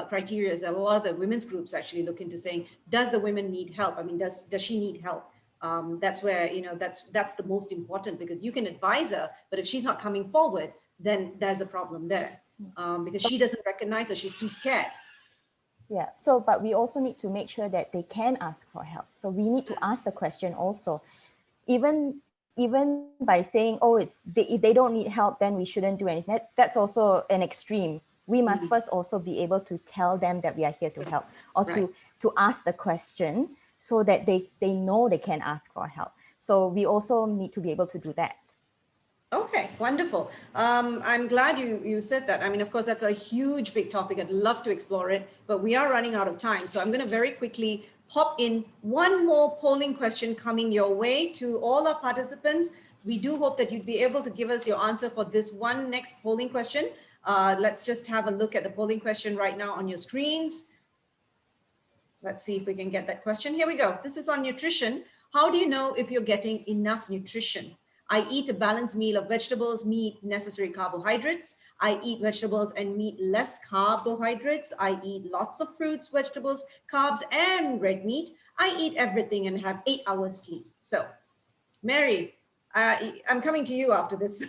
criteria that a lot of the women's groups actually look into, saying, does the woman need help? I mean, does she need help? That's where, that's the most important, because you can advise her, but if she's not coming forward, then there's a problem there, because she doesn't recognize her, she's too scared. Yeah, but we also need to make sure that they can ask for help. So we need to ask the question also, even by saying, if they don't need help, then we shouldn't do anything. That's also an extreme. We must first also be able to tell them that we are here to help, or to ask the question so that they know they can ask for help. So we also need to be able to do that. Okay, wonderful. I'm glad you said that. I mean, of course, that's a huge, big topic. I'd love to explore it, but we are running out of time. So I'm going to very quickly pop in one more polling question coming your way to all our participants. We do hope that you'd be able to give us your answer for this one next polling question. Let's just have a look at the polling question right now on your screens. Let's see if we can get that question. Here we go. This is on nutrition. How do you know if you're getting enough nutrition? I eat a balanced meal of vegetables, meat, necessary carbohydrates. I eat vegetables and meat, less carbohydrates. I eat lots of fruits, vegetables, carbs, and red meat. I eat everything and have 8 hours sleep. So, Mary, I'm coming to you after this.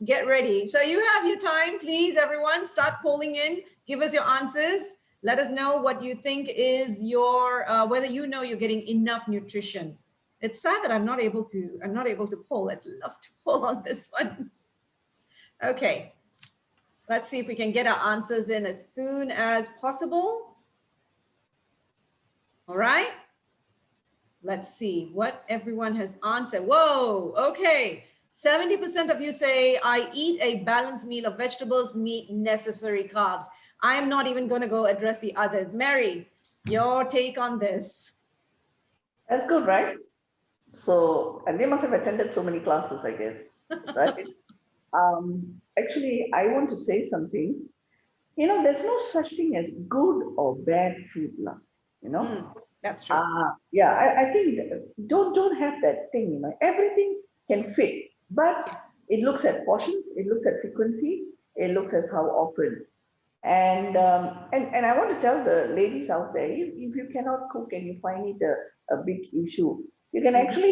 Get ready. So you have your time, please, everyone. Start polling in. Give us your answers. Let us know what you think is your, whether you're getting enough nutrition. It's sad that I'm not able to poll. I'd love to poll on this one. Okay, let's see if we can get our answers in as soon as possible. All right, let's see what everyone has answered. Whoa, okay. 70% of you say, I eat a balanced meal of vegetables, meat, necessary carbs. I'm not even going to go address the others. Mary, your take on this. That's good, right? So, and they must have attended so many classes, I guess, right? Actually, I want to say something. There's no such thing as good or bad food, That's true. I think don't have that thing, everything can fit, but it looks at portion, it looks at frequency, it looks at how often. And I want to tell the ladies out there, if you cannot cook and you find it a big issue, you can actually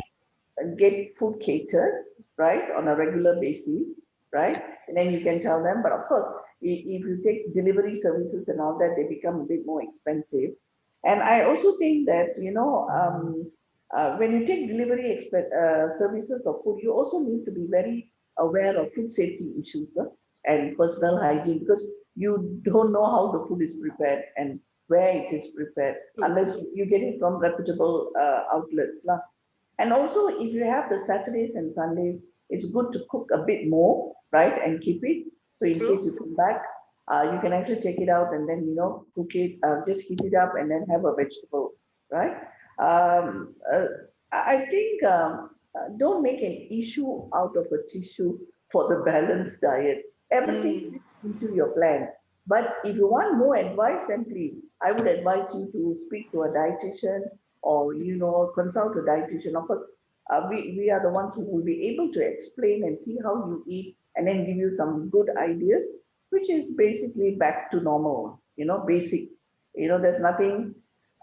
get food catered, right, on a regular basis, right? And then you can tell them, but of course, if you take delivery services and all that, they become a bit more expensive. And I also think that, when you take delivery services of food, you also need to be very aware of food safety issues and personal hygiene, because you don't know how the food is prepared and where it is prepared, unless you get it from reputable outlets. And also, if you have the Saturdays and Sundays, it's good to cook a bit more, right, and keep it. So in case you come back, you can actually take it out and then, cook it, just heat it up and then have a vegetable, right? I think don't make an issue out of a tissue for the balanced diet. Everything fits into your plan. But if you want more advice, then please, I would advise you to speak to a dietitian or, consult a dietitian. Of course, we are the ones who will be able to explain and see how you eat and then give you some good ideas, which is basically back to normal, basic. There's nothing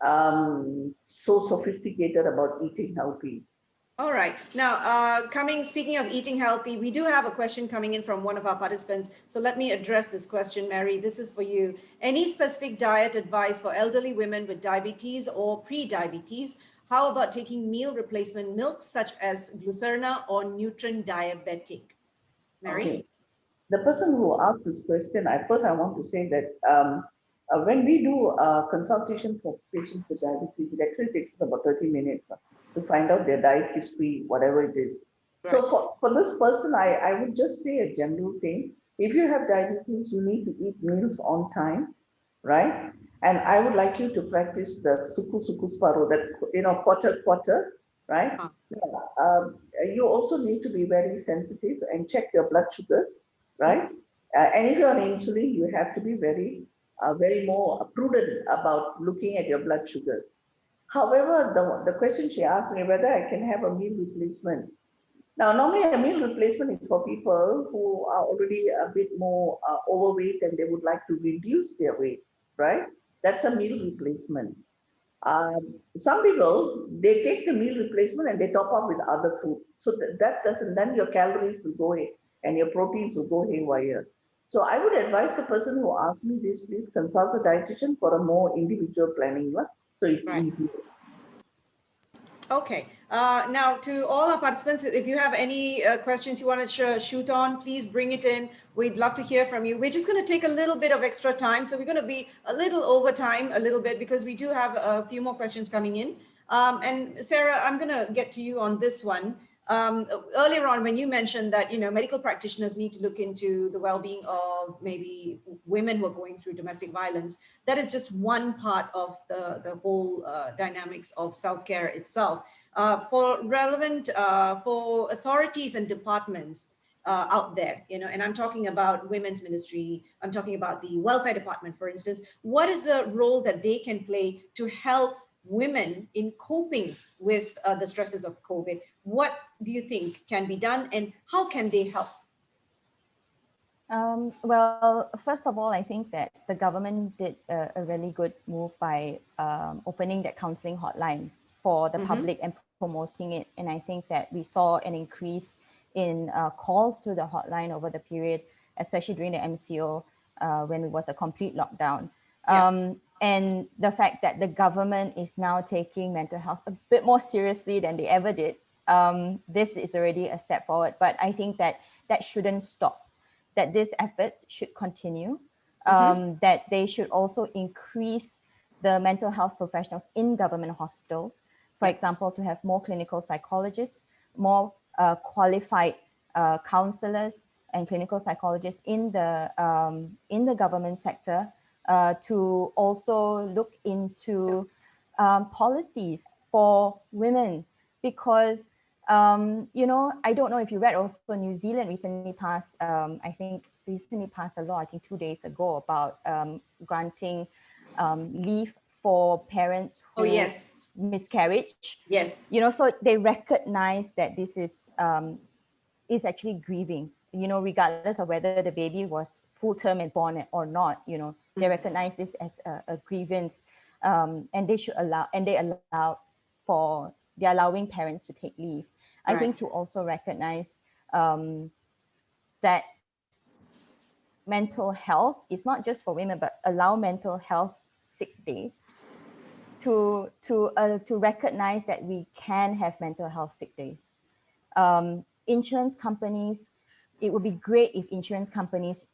so sophisticated about eating healthy. All right. Now, speaking of eating healthy, we do have a question coming in from one of our participants. So let me address this question, Mary. This is for you. Any specific diet advice for elderly women with diabetes or pre-diabetes? How about taking meal replacement milks such as Glucerna or Nutrin Diabetic? Mary? Okay. The person who asked this question, I want to say that when we do a consultation for patients with diabetes, it actually takes about 30 minutes to find out their diet history, whatever it is. Right. So for this person, I would just say a general thing. If you have diabetes, you need to eat meals on time, right? And I would like you to practice the suku separuh, that, quarter, right? You also need to be very sensitive and check your blood sugars, right? And if you're on insulin, you have to be very more prudent about looking at your blood sugar. However, the question she asked me whether I can have a meal replacement. Now, normally a meal replacement is for people who are already a bit more overweight and they would like to reduce their weight, right? That's a meal replacement. Some people, they take the meal replacement and they top up with other food. So that doesn't, then your calories will go in and your proteins will go haywire. So I would advise the person who asked me this, please consult a dietitian for a more individual planning. So it's easy. Okay. Now, to all our participants, if you have any questions you want to shoot on, please bring it in. We'd love to hear from you. We're just going to take a little bit of extra time. So we're going to be a little over time, a little bit, because we do have a few more questions coming in. And Sarah, I'm going to get to you on this one. Earlier on, when you mentioned that, medical practitioners need to look into the well-being of maybe women who are going through domestic violence, that is just one part of the whole dynamics of self-care itself. For authorities and departments out there, and I'm talking about women's ministry, I'm talking about the welfare department, for instance, what is the role that they can play to help women in coping with the stresses of COVID? What do you think can be done and how can they help? Well, first of all, I think that the government did a really good move by opening that counseling hotline for the public and promoting it. And I think that we saw an increase in calls to the hotline over the period, especially during the MCO when it was a complete lockdown. And the fact that the government is now taking mental health a bit more seriously than they ever did, this is already a step forward. But I think that shouldn't stop, that these efforts should continue, that they should also increase the mental health professionals in government hospitals. For example, to have more clinical psychologists, more qualified counselors and clinical psychologists in the government sector, to also look into policies for women, because I don't know if you read, also New Zealand recently passed a law, I think 2 days ago, about granting leave for parents who miscarriage. Yes. So they recognize that this is actually grieving, regardless of whether the baby was full term and born or not, they recognize this as a grievance, and they're allowing parents to take leave. I think to also recognize that mental health is not just for women, but allow mental health sick days, to recognize that we can have mental health sick days. Insurance companies, it would be great if insurance companies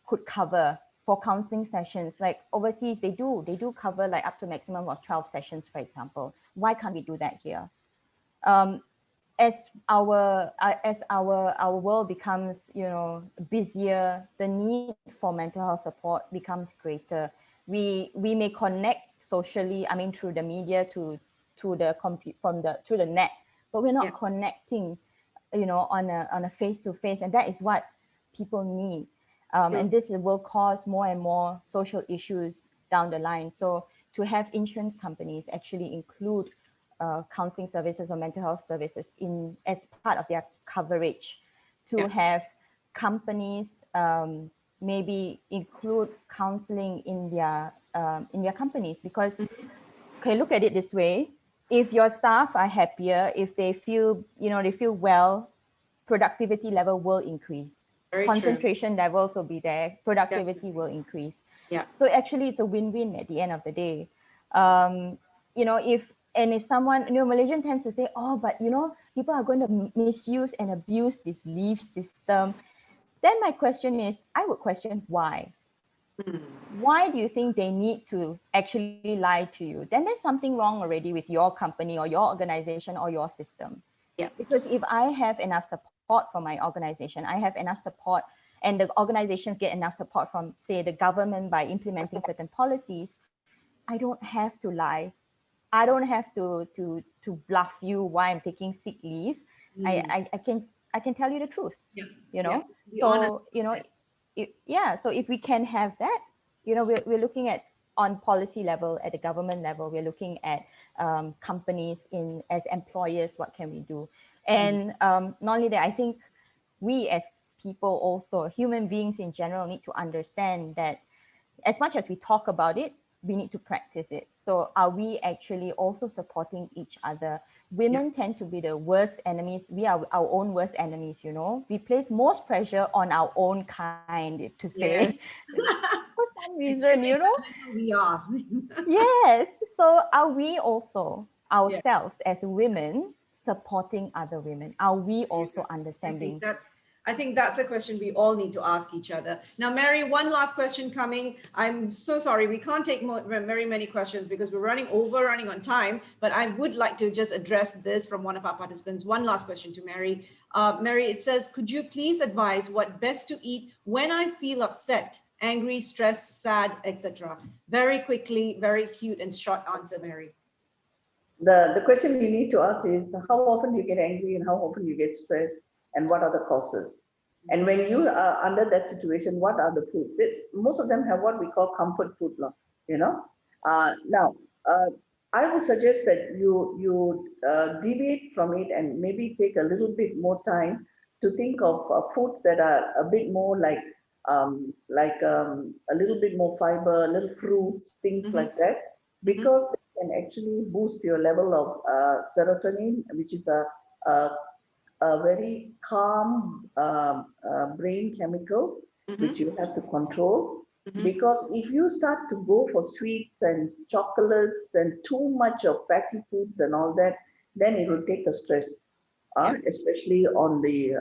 could cover for counseling sessions. Like overseas, they do cover like up to maximum of 12 sessions, for example. Why can't we do that here? As our world becomes, busier, the need for mental health support becomes greater. We may connect socially, through the media, through the net, but we're not connecting, on a face-to-face, and that is what people need. And this will cause more and more social issues down the line. So to have insurance companies actually include counseling services or mental health services as part of their coverage, to have companies maybe include counseling in their companies, because okay, look at it this way: if your staff are happier, if they feel well, productivity level will increase. Very concentration levels will be there, productivity will increase. So actually it's a win-win at the end of the day. If someone, Malaysian tends to say, oh, but people are going to misuse and abuse this leave system. Then my question is, I would question why. Why do you think they need to actually lie to you? Then there's something wrong already with your company or your organization or your system. Because if I have enough support from my organization, I have enough support, and the organizations get enough support from, say, the government by implementing certain policies, I don't have to lie. I don't have to bluff you why I'm taking sick leave. I can tell you the truth. So so if we can have that, we're looking at, on policy level, at the government level, we're looking at companies as employers, what can we do? And not only that, I think we as people, also human beings in general, need to understand that as much as we talk about it, we need to practice it. So are we actually also supporting each other? Women tend to be the worst enemies. We are our own worst enemies, We place most pressure on our own kind, to say. For some reason, We are. Yes. So are we also, ourselves as women, supporting other women? Are we also understanding? I think that's a question we all need to ask each other. Now, Mary, one last question coming. I'm so sorry, we can't take very many questions because we're running on time, but I would like to just address this from one of our participants. One last question to Mary. Mary, it says, could you please advise what best to eat when I feel upset, angry, stressed, sad, etc.? Very quickly, very cute and short answer, Mary. The question you need to ask is, how often you get angry and how often you get stressed, and what are the causes? And when you are under that situation, what are the food? Most of them have what we call comfort food, Now, I would suggest that you deviate from it and maybe take a little bit more time to think of foods that are a bit more like a little bit more fiber, little fruits, things like that, because they can actually boost your level of serotonin, which is a very calm brain chemical, which you have to control. Because if you start to go for sweets and chocolates and too much of fatty foods and all that, then it will take a stress, especially on the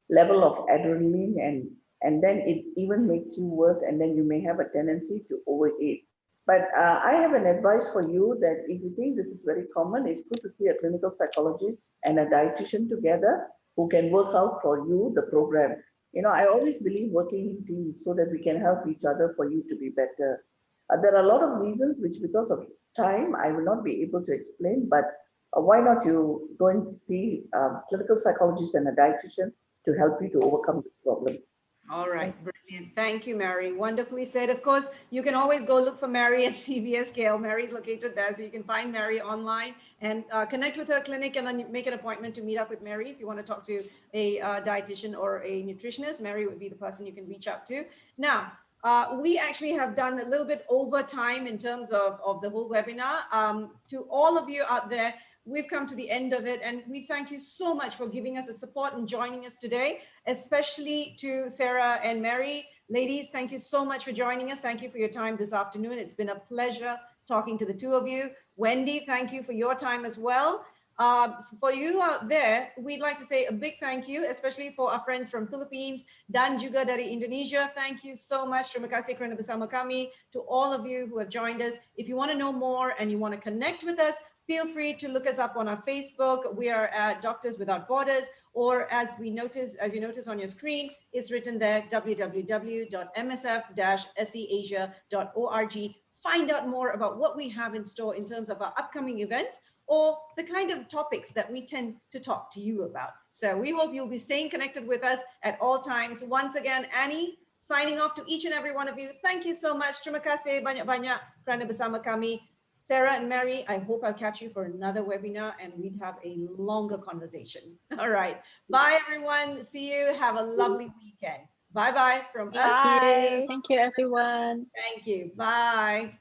level of adrenaline, and then it even makes you worse, and then you may have a tendency to overeat. But I have an advice for you that if you think this is very common, it's good to see a clinical psychologist and a dietitian together who can work out for you the program. I always believe working in teams so that we can help each other for you to be better. There are a lot of reasons which, because of time, I will not be able to explain, but why not you go and see a clinical psychologist and a dietitian to help you to overcome this problem. All right, brilliant. Thank you, Mary. Wonderfully said. Of course, you can always go look for Mary at CVSKL. Mary's located there, so you can find Mary online and connect with her clinic, and then make an appointment to meet up with Mary. If you want to talk to a dietitian or a nutritionist, Mary would be the person you can reach out to. Now, we actually have done a little bit over time in terms of the whole webinar. To all of you out there, we've come to the end of it, and we thank you so much for giving us the support and joining us today, especially to Sarah and Mary. Ladies, thank you so much for joining us. Thank you for your time this afternoon. It's been a pleasure talking to the two of you. Wendy, thank you for your time as well. For you out there, we'd like to say a big thank you, especially for our friends from Philippines dan juga dari Indonesia. Thank you so much. Terima kasih kerana bersama kami. To all of you who have joined us, if you want to know more and you want to connect with us, feel free to look us up on our Facebook. We are at Doctors Without Borders, or as you notice on your screen, it's written there, www.msf-seasia.org. Find out more about what we have in store in terms of our upcoming events. or the kind of topics that we tend to talk to you about. So we hope you'll be staying connected with us at all times. Once again, Annie, signing off to each and every one of you. Thank you so much. Terima kasih banyak-banyak kerana bersama kami. Sarah and Mary, I hope I'll catch you for another webinar and we'd have a longer conversation. All right. Bye, everyone. See you. Have a lovely weekend. Bye-bye from us. Thank you. Thank you, everyone. Thank you. Bye.